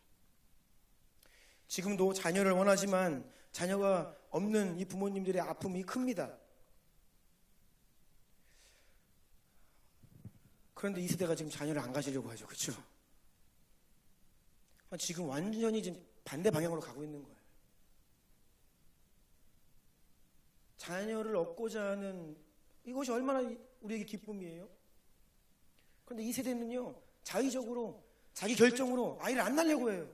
지금도 자녀를 원하지만 자녀가 없는 이 부모님들의 아픔이 큽니다. 그런데 이 세대가 지금 자녀를 안 가지려고 하죠. 그렇죠? 지금 완전히 지금 반대 방향으로 가고 있는 거예요. 자녀를 얻고자 하는 이것이 얼마나 우리에게 기쁨이에요. 그런데 이 세대는요, 자의적으로 자기 결정으로 아이를 안 낳으려고 해요.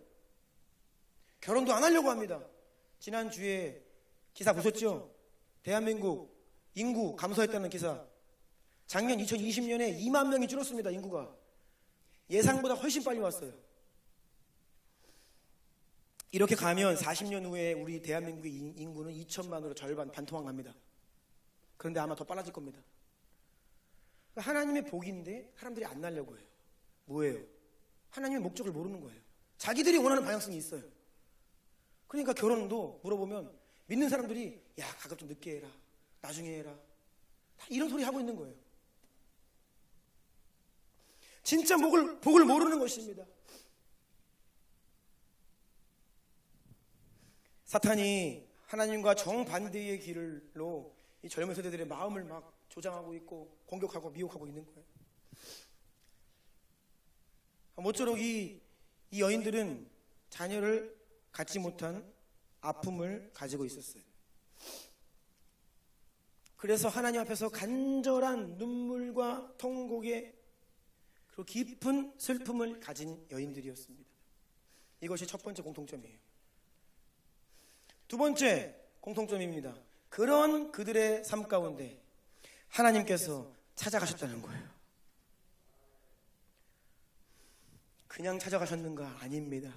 결혼도 안 하려고 합니다. 지난주에 기사 보셨죠? 대한민국 인구 감소했다는 기사. 작년 2020년에 2만 명이 줄었습니다. 인구가 예상보다 훨씬 빨리 왔어요. 이렇게 가면 40년 후에 우리 대한민국의 인구는 2천만으로 절반 반토막 납니다. 그런데 아마 더 빨라질 겁니다. 하나님의 복인데 사람들이 안 낳으려고 해요. 뭐예요? 하나님의 목적을 모르는 거예요. 자기들이 원하는 방향성이 있어요. 그러니까 결혼도 물어보면 믿는 사람들이 야, 가끔 좀 늦게 해라, 나중에 해라, 다 이런 소리 하고 있는 거예요. 진짜 복을 모르는 것입니다. 사탄이 하나님과 정반대의 길로 이 젊은 세대들의 마음을 막 조장하고 있고 공격하고 미혹하고 있는 거예요. 모쪼록 이 여인들은 자녀를 갖지 못한 아픔을 가지고 있었어요. 그래서 하나님 앞에서 간절한 눈물과 통곡의 그리고 깊은 슬픔을 가진 여인들이었습니다. 이것이 첫 번째 공통점이에요. 두 번째 공통점입니다. 그런 그들의 삶 가운데 하나님께서 찾아가셨다는 거예요. 그냥 찾아가셨는가? 아닙니다.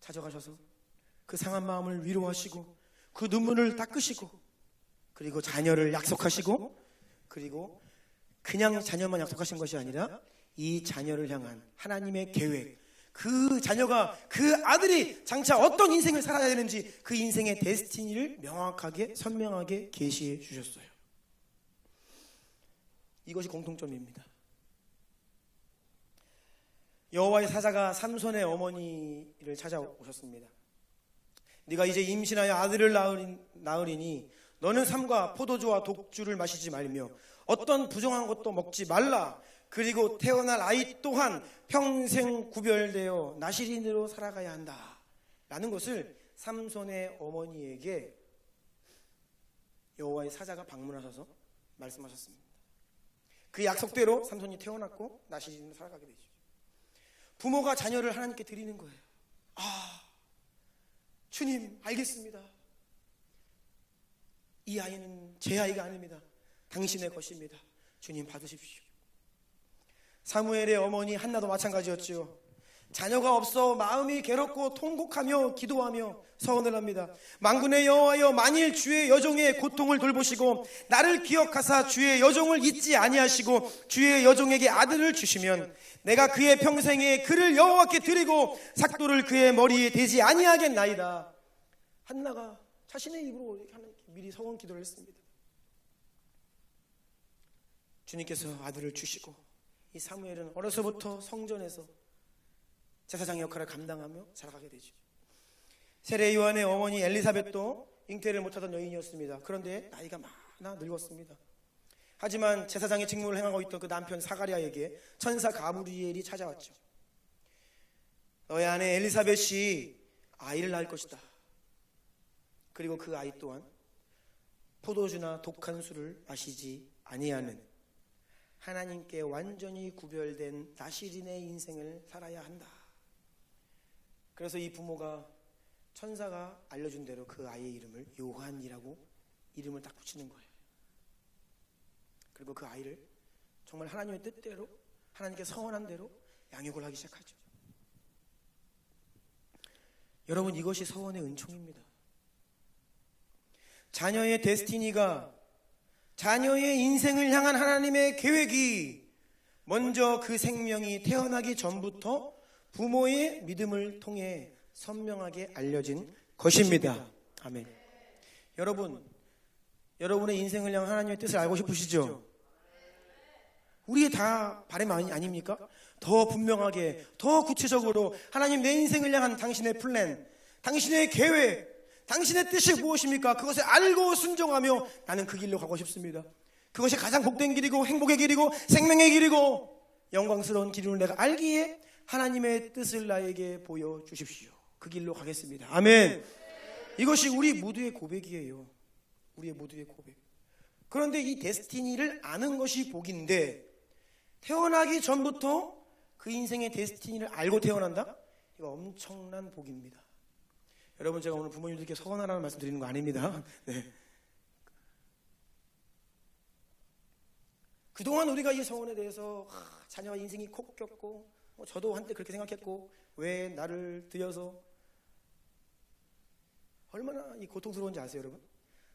찾아가셔서 그 상한 마음을 위로하시고 그 눈물을 닦으시고 그리고 자녀를 약속하시고 그리고 그냥 자녀만 약속하신 것이 아니라 이 자녀를 향한 하나님의 계획, 그 자녀가 그 아들이 장차 어떤 인생을 살아야 되는지 그 인생의 데스티니를 명확하게 선명하게 계시해 주셨어요. 이것이 공통점입니다. 여호와의 사자가 삼손의 어머니를 찾아오셨습니다. 네가 이제 임신하여 아들을 낳으리니 너는 삼과 포도주와 독주를 마시지 말며 어떤 부정한 것도 먹지 말라. 그리고 태어날 아이 또한 평생 구별되어 나실인으로 살아가야 한다 라는 것을 삼손의 어머니에게 여호와의 사자가 방문하셔서 말씀하셨습니다. 그 약속대로 삼손이 태어났고 나실인으로 살아가게 되죠. 부모가 자녀를 하나님께 드리는 거예요. 주님 알겠습니다. 이 아이는 제 아이가 아닙니다. 당신의 것입니다. 주님 받으십시오. 사무엘의 어머니 한나도 마찬가지였지요. 자녀가 없어 마음이 괴롭고 통곡하며 기도하며 서원을 합니다. 만군의 여호와여, 만일 주의 여종의 고통을 돌보시고 나를 기억하사 주의 여종을 잊지 아니하시고 주의 여종에게 아들을 주시면 내가 그의 평생에 그를 여호와께 드리고 삭도를 그의 머리에 대지 아니하겠나이다. 한나가 자신의 입으로 미리 서원 기도를 했습니다. 주님께서 아들을 주시고 이 사무엘은 어려서부터 성전에서 제사장 역할을 감당하며 살아가게 되죠. 세례 요한의 어머니 엘리사벳도 잉태를 못하던 여인이었습니다. 그런데 나이가 많아 늙었습니다. 하지만 제사장의 직무를 행하고 있던 그 남편 사가랴에게 천사 가브리엘이 찾아왔죠. 너의 아내 엘리사벳이 아이를 낳을 것이다. 그리고 그 아이 또한 포도주나 독한 술을 마시지 아니하는 하나님께 완전히 구별된 나실인의 인생을 살아야 한다. 그래서 이 부모가 천사가 알려준 대로 그 아이의 이름을 요한이라고 이름을 딱 붙이는 거예요. 그리고 그 아이를 정말 하나님의 뜻대로 하나님께 서원한 대로 양육을 하기 시작하죠. 여러분, 이것이 서원의 은총입니다. 자녀의 데스티니가, 자녀의 인생을 향한 하나님의 계획이 먼저 그 생명이 태어나기 전부터 부모의 믿음을 통해 선명하게 알려진 것입니다. 아멘. 여러분, 여러분의 인생을 향한 하나님의 뜻을 알고 싶으시죠? 우리의 다 바람 아닙니까? 더 분명하게, 더 구체적으로 하나님 내 인생을 향한 당신의 플랜, 당신의 계획, 당신의 뜻이 무엇입니까? 그것을 알고 순종하며 나는 그 길로 가고 싶습니다. 그것이 가장 복된 길이고 행복의 길이고 생명의 길이고 영광스러운 길임을 내가 알기에 하나님의 뜻을 나에게 보여주십시오. 그 길로 가겠습니다. 아멘. 이것이 우리 모두의 고백이에요. 우리의 모두의 고백. 그런데 이 데스티니를 아는 것이 복인데 태어나기 전부터 그 인생의 데스티니를 알고 태어난다? 이거 엄청난 복입니다. 여러분, 제가 오늘 부모님들께 서원하라는 말씀 드리는 거 아닙니다. 네. 그동안 우리가 이 서원에 대해서 자녀와 인생이 콕 꼈고 저도 한때 그렇게 생각했고 왜 나를 들여서 얼마나 이 고통스러운지 아세요, 여러분?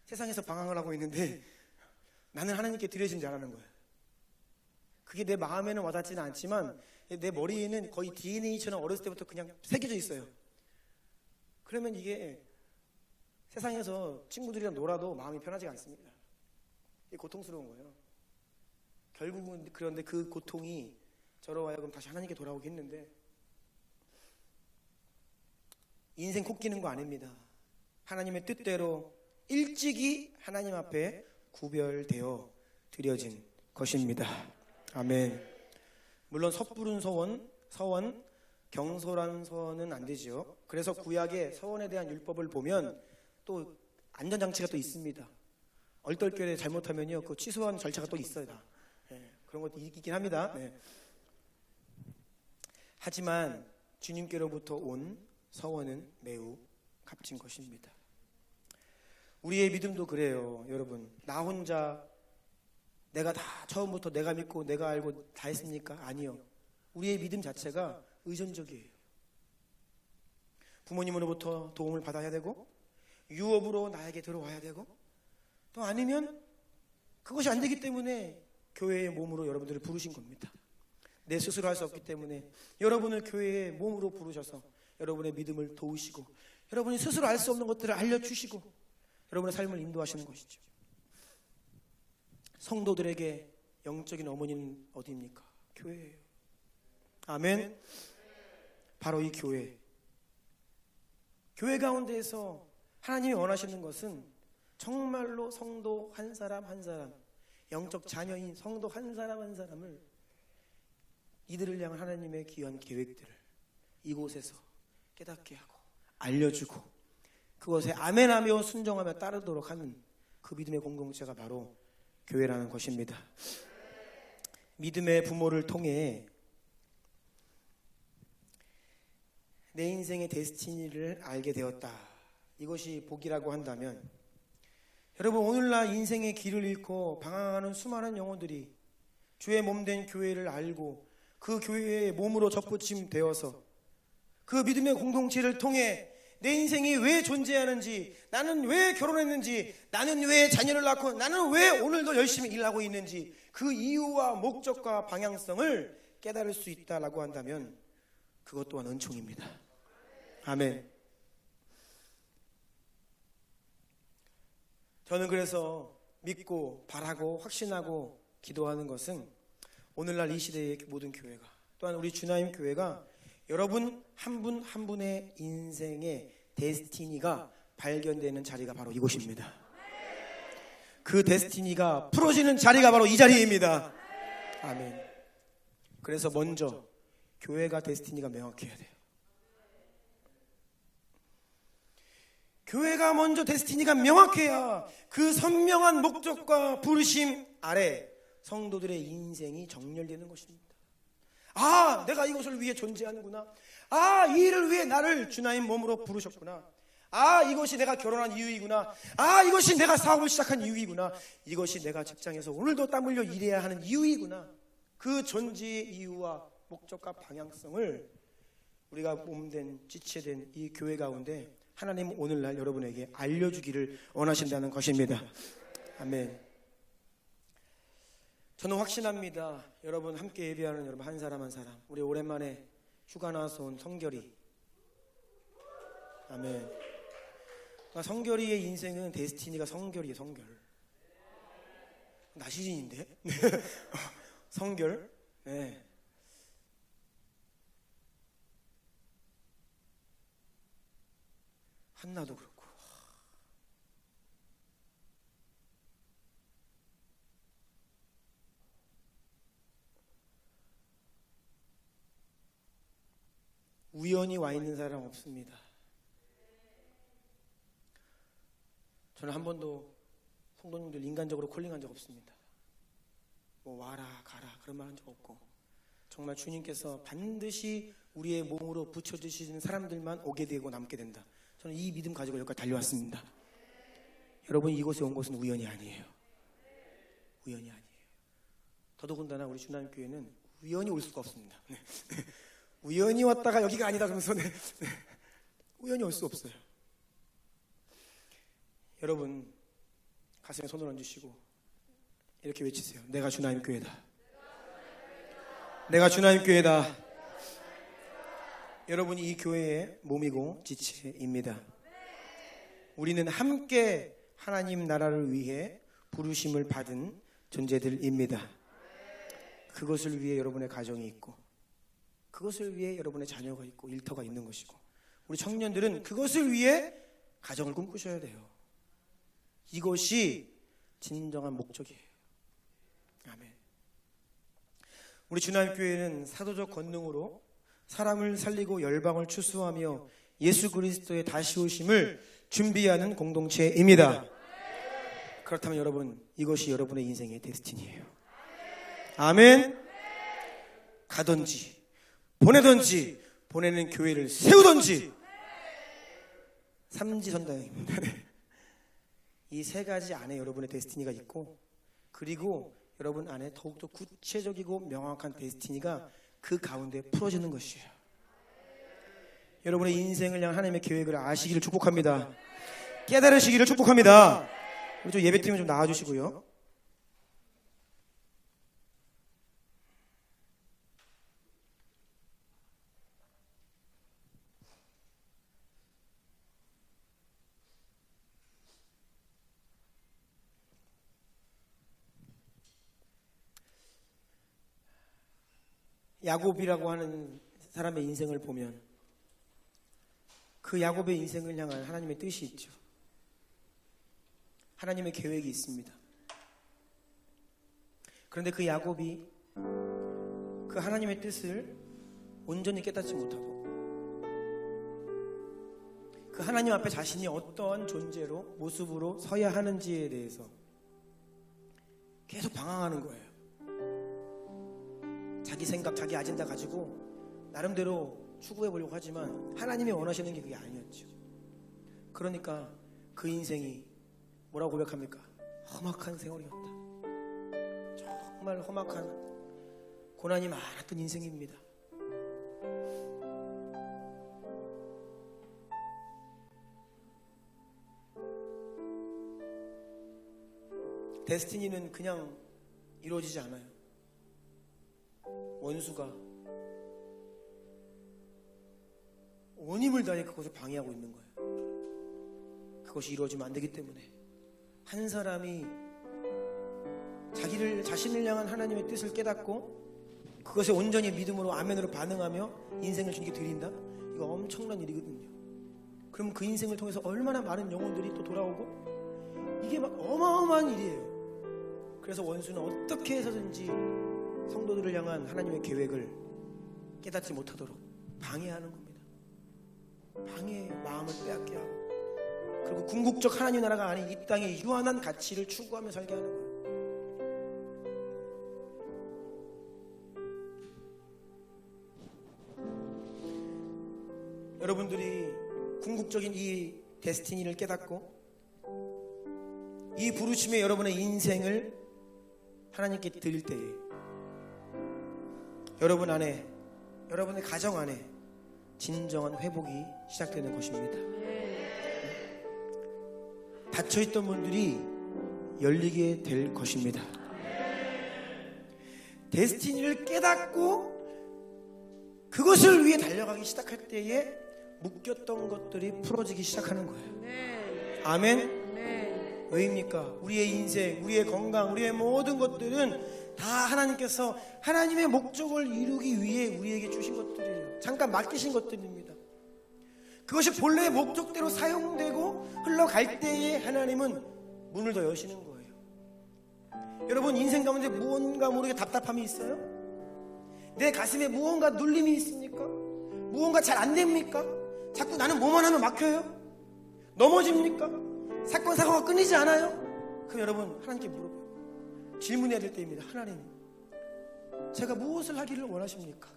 세상에서 방황을 하고 있는데 나는 하나님께 드려진 자라는 거예요. 그게 내 마음에는 와닿지는 않지만 내 머리에는 거의 DNA처럼 어렸을 때부터 그냥 새겨져 있어요. 그러면 이게 세상에서 친구들이랑 놀아도 마음이 편하지가 않습니다. 이게 고통스러운 거예요. 결국은 그런데 그 고통이 저로 하여금 다시 하나님께 돌아오게 했는데 인생 콕 끼는 거 아닙니다. 하나님의 뜻대로 일찍이 하나님 앞에 구별되어 드려진 것입니다. 아멘. 물론 섣부른 서원, 경솔한 서원은 안 되지요. 그래서 구약의 서원에 대한 율법을 보면 또 안전장치가 또 있습니다. 얼떨결에 잘못하면요, 그 취소하는 절차가 또 있어요. 네, 그런 것도 있긴 합니다. 네. 하지만 주님께로부터 온 서원은 매우 값진 것입니다. 우리의 믿음도 그래요, 여러분. 나 혼자 내가 다 처음부터 내가 믿고 내가 알고 다 했습니까? 아니요. 우리의 믿음 자체가 의존적이에요. 부모님으로부터 도움을 받아야 되고 유업으로 나에게 들어와야 되고 또 아니면 그것이 안 되기 때문에 교회의 몸으로 여러분들을 부르신 겁니다. 내 스스로 할 수 없기 때문에 여러분을 교회의 몸으로 부르셔서 여러분의 믿음을 도우시고 여러분이 스스로 알 수 없는 것들을 알려주시고 여러분의 삶을 인도하시는 것이죠. 성도들에게 영적인 어머니는 어디입니까? 교회예요. 아멘. 바로 이 교회 가운데에서 하나님이 원하시는 것은 정말로 성도 한 사람 한 사람, 영적 자녀인 성도 한 사람 한 사람을 이들을 향한 하나님의 귀한 계획들을 이곳에서 깨닫게 하고 알려주고 그것에 아멘하며 순종하며 따르도록 하는 그 믿음의 공동체가 바로 교회라는 것입니다. 믿음의 부모를 통해 내 인생의 데스티니를 알게 되었다. 이것이 복이라고 한다면 여러분, 오늘날 인생의 길을 잃고 방황하는 수많은 영혼들이 주의 몸된 교회를 알고 그 교회의 몸으로 접붙임 되어서 그 믿음의 공동체를 통해 내 인생이 왜 존재하는지, 나는 왜 결혼했는지, 나는 왜 자녀를 낳고, 나는 왜 오늘도 열심히 일하고 있는지 그 이유와 목적과 방향성을 깨달을 수 있다라고 한다면 그것 또한 은총입니다. 아멘. 저는 그래서 믿고 바라고 확신하고 기도하는 것은 오늘날 이 시대의 모든 교회가 또한 우리 주나임 교회가 여러분 한 분 한 분의 인생의 데스티니가 발견되는 자리가 바로 이곳입니다. 그 데스티니가 풀어지는 자리가 바로 이 자리입니다. 아멘. 그래서 먼저 교회가 데스티니가 명확해야 돼요. 교회가 먼저 데스티니가 명확해야 그 선명한 목적과 부르심 아래 성도들의 인생이 정렬되는 것입니다. 아, 내가 이것을 위해 존재하는구나. 아, 이 일을 위해 나를 주나님 몸으로 부르셨구나. 아, 이것이 내가 결혼한 이유이구나. 아, 이것이 내가 사업을 시작한 이유이구나. 이것이 내가 직장에서 오늘도 땀 흘려 일해야 하는 이유이구나. 그 존재의 이유와 목적과 방향성을 우리가 몸된 지체된 이 교회 가운데 하나님 오늘날 여러분에게 알려주기를 원하신다는 것입니다. 아멘. 저는 확신합니다. 여러분 함께 예배하는 여러분 한 사람 한 사람, 우리 오랜만에 휴가 나와서 온 성결이, 아멘. 성결이의 인생은 데스티니가 성결이에요. 성결. 나시진인데 성결. 네. 한나도 그렇고. 우연히 와 있는 사람 없습니다. 저는 한 번도 성도님들 인간적으로 콜링한 적 없습니다. 뭐 와라 가라 그런 말 한 적 없고, 정말 주님께서 반드시 우리의 몸으로 붙여주시는 사람들만 오게 되고 남게 된다. 저는 이 믿음 가지고 여기까지 달려왔습니다. 여러분, 이곳에 온 것은 우연이 아니에요. 우연이 아니에요. 더더군다나 우리 주남교회는 우연히 올 수가 없습니다. 네. 우연히 왔다가 여기가 아니다 그러면서 우연히 올 수 없어요. 여러분, 가슴에 손을 얹으시고 이렇게 외치세요. 내가 주나님 교회다. 내가 주나님 교회다. 여러분이 이 교회의 몸이고 지체입니다. 우리는 함께 하나님 나라를 위해 부르심을 받은 존재들입니다. 그것을 위해 여러분의 가정이 있고, 그것을 위해 여러분의 자녀가 있고 일터가 있는 것이고, 우리 청년들은 그것을 위해 가정을 꿈꾸셔야 돼요. 이것이 진정한 목적이에요. 아멘. 우리 주남교회는 사도적 권능으로 사람을 살리고 열방을 추수하며 예수 그리스도의 다시 오심을 준비하는 공동체입니다. 그렇다면 여러분, 이것이 여러분의 인생의 데스티니예요. 아멘. 가든지 보내든지, 보내는 교회를 세우든지, 삼지선다입니다. 이 세 가지 안에 여러분의 데스티니가 있고, 그리고 여러분 안에 더욱더 구체적이고 명확한 데스티니가 그 가운데 풀어지는 것이에요. 여러분의 인생을 향한 하나님의 계획을 아시기를 축복합니다. 깨달으시기를 축복합니다. 우리 좀 예배팀을 좀 나와주시고요. 야곱이라고 하는 사람의 인생을 보면 그 야곱의 인생을 향한 하나님의 뜻이 있죠. 하나님의 계획이 있습니다. 그런데 그 야곱이 그 하나님의 뜻을 온전히 깨닫지 못하고, 그 하나님 앞에 자신이 어떠한 존재로, 모습으로 서야 하는지에 대해서 계속 방황하는 거예요. 자기 생각, 자기 아젠다 가지고 나름대로 추구해 보려고 하지만 하나님이 원하시는 게 그게 아니었죠. 그러니까 그 인생이 뭐라고 고백합니까? 험악한 세월이었다. 정말 험악한 고난이 많았던 인생입니다. 데스티니는 그냥 이루어지지 않아요. 원수가 온 힘을 다해 그것을 방해하고 있는 거예요. 그것이 이루어지면 안 되기 때문에 한 사람이 자신을 향한 하나님의 뜻을 깨닫고 그것에 온전히 믿음으로 아멘으로 반응하며 인생을 주님께 드린다? 이거 엄청난 일이거든요. 그럼 그 인생을 통해서 얼마나 많은 영혼들이 또 돌아오고, 이게 막 어마어마한 일이에요. 그래서 원수는 어떻게 해서든지 성도들을 향한 하나님의 계획을 깨닫지 못하도록 방해하는 겁니다. 방해해, 마음을 빼앗게 하고, 그리고 궁극적 하나님 나라가 아닌 이 땅의 유한한 가치를 추구하며 살게 하는 거예요. 여러분들이 궁극적인 이 데스티니를 깨닫고 이 부르심에 여러분의 인생을 하나님께 드릴 때에 여러분 안에, 여러분의 가정 안에 진정한 회복이 시작되는 것입니다. 닫혀있던 문들이 열리게 될 것입니다. 데스티니를 깨닫고 그것을 위해 달려가기 시작할 때에 묶였던 것들이 풀어지기 시작하는 거예요. 아멘. 왜입니까? 우리의 인생, 우리의 건강, 우리의 모든 것들은 다 하나님께서 하나님의 목적을 이루기 위해 우리에게 주신 것들이에요. 잠깐 맡기신 것들입니다. 그것이 본래의 목적대로 사용되고 흘러갈 때에 하나님은 문을 더 여시는 거예요. 여러분, 인생 가운데 무언가 모르게 답답함이 있어요? 내 가슴에 무언가 눌림이 있습니까? 무언가 잘 안 됩니까? 자꾸 나는 뭐만 하면 막혀요? 넘어집니까? 사건 사고가 끊이지 않아요? 그럼 여러분, 하나님께 물어봐요. 질문해야 될 때입니다. 하나님, 제가 무엇을 하기를 원하십니까?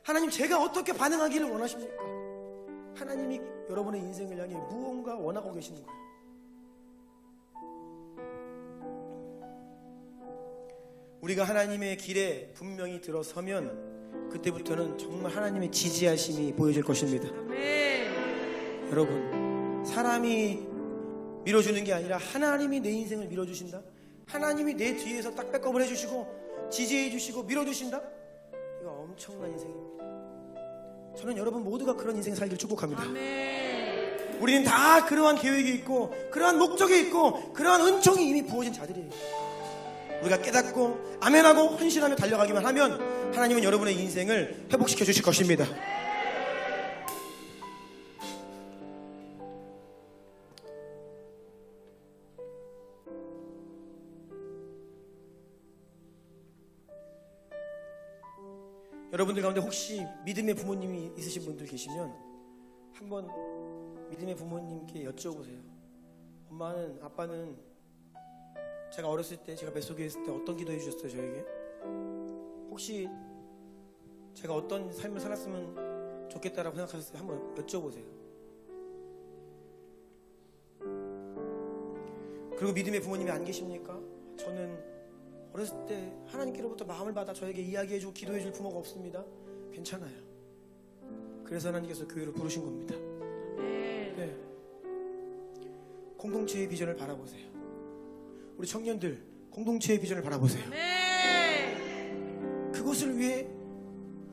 하나님, 제가 어떻게 반응하기를 원하십니까? 하나님이 여러분의 인생을 향해 무언가 원하고 계시는 거예요. 우리가 하나님의 길에 분명히 들어서면 그때부터는 정말 하나님의 지지하심이 보여질 것입니다. 아멘. 여러분, 사람이 밀어주는 게 아니라 하나님이 내 인생을 밀어주신다? 하나님이 내 뒤에서 딱 백업을 해주시고 지지해 주시고 밀어주신다? 이거 엄청난 인생입니다. 저는 여러분 모두가 그런 인생 살기를 축복합니다. 아멘. 우리는 다 그러한 계획이 있고 그러한 목적이 있고 그러한 은총이 이미 부어진 자들이에요. 우리가 깨닫고 아멘하고 헌신하며 달려가기만 하면 하나님은 여러분의 인생을 회복시켜 주실 것입니다. 여러분들 가운데 혹시 믿음의 부모님이 있으신 분들 계시면 한번 믿음의 부모님께 여쭤보세요. 엄마는, 아빠는 제가 어렸을 때, 제가 뱃속에 있을 때 어떤 기도 해주셨어요, 저에게? 혹시 제가 어떤 삶을 살았으면 좋겠다라고 생각하셨어요? 한번 여쭤보세요. 그리고 믿음의 부모님이 안 계십니까? 저는 어렸을 때 하나님께로부터 마음을 받아 저에게 이야기해주고 기도해줄 부모가 없습니다. 괜찮아요. 그래서 하나님께서 교회로 부르신 겁니다. 네. 공동체의 비전을 바라보세요. 우리 청년들, 공동체의 비전을 바라보세요. 그것을 위해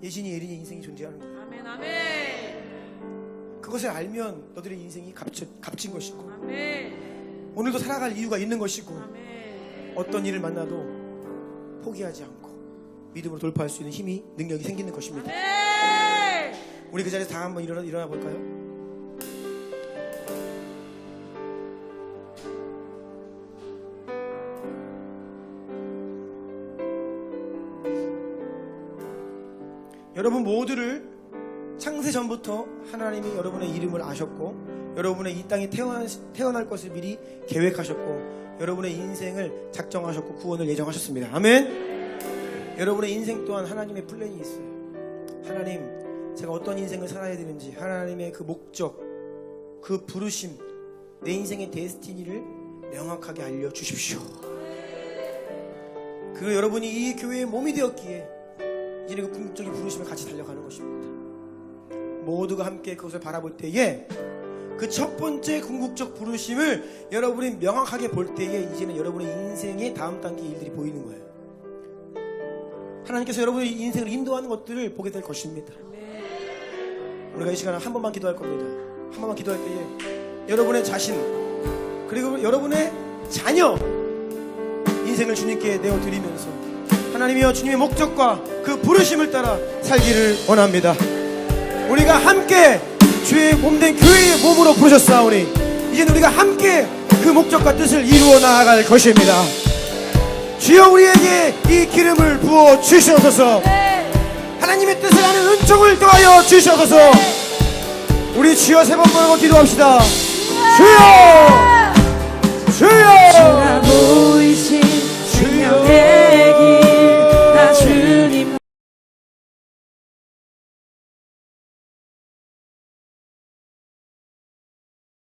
예진이, 예린이 인생이 존재하는 거예요. 아멘, 아멘. 그것을 알면 너들의 인생이 값진 것이고, 아멘. 오늘도 살아갈 이유가 있는 것이고, 아멘. 어떤 일을 만나도 포기하지 않고 믿음으로 돌파할 수 있는 힘이, 능력이 생기는 것입니다. 아멘. 우리 그 자리에서 다 한번 일어나 볼까요? 여러분 모두를 창세 전부터 하나님이 여러분의 이름을 아셨고 여러분의 이 땅에 태어날 것을 미리 계획하셨고 여러분의 인생을 작정하셨고 구원을 예정하셨습니다. 아멘. 여러분의 인생 또한 하나님의 플랜이 있어요. 하나님, 제가 어떤 인생을 살아야 되는지, 하나님의 그 목적, 그 부르심, 내 인생의 데스티니를 명확하게 알려주십시오. 그리고 여러분이 이 교회의 몸이 되었기에 이제 그 궁극적인 부르심을 같이 달려가는 것입니다. 모두가 함께 그것을 바라볼 때에 그 첫 번째 궁극적 부르심을 여러분이 명확하게 볼 때에 이제는 여러분의 인생의 다음 단계 일들이 보이는 거예요. 하나님께서 여러분의 인생을 인도하는 것들을 보게 될 것입니다. 우리가 이 시간에 한 번만 기도할 겁니다. 한 번만 기도할 때에 여러분의 자신 그리고 여러분의 자녀 인생을 주님께 내어드리면서 하나님이여 주님의 목적과 그 부르심을 따라 살기를 원합니다. 우리가 함께 주의 몸된 교회의 몸으로 부르셨사오니 이제는 우리가 함께 그 목적과 뜻을 이루어 나아갈 것입니다. 주여 우리에게 이 기름을 부어 주시옵소서. 하나님의 뜻을 아는 은총을 더하여 주시옵소서. 우리 주여 세 번 부르고 기도합시다. 주여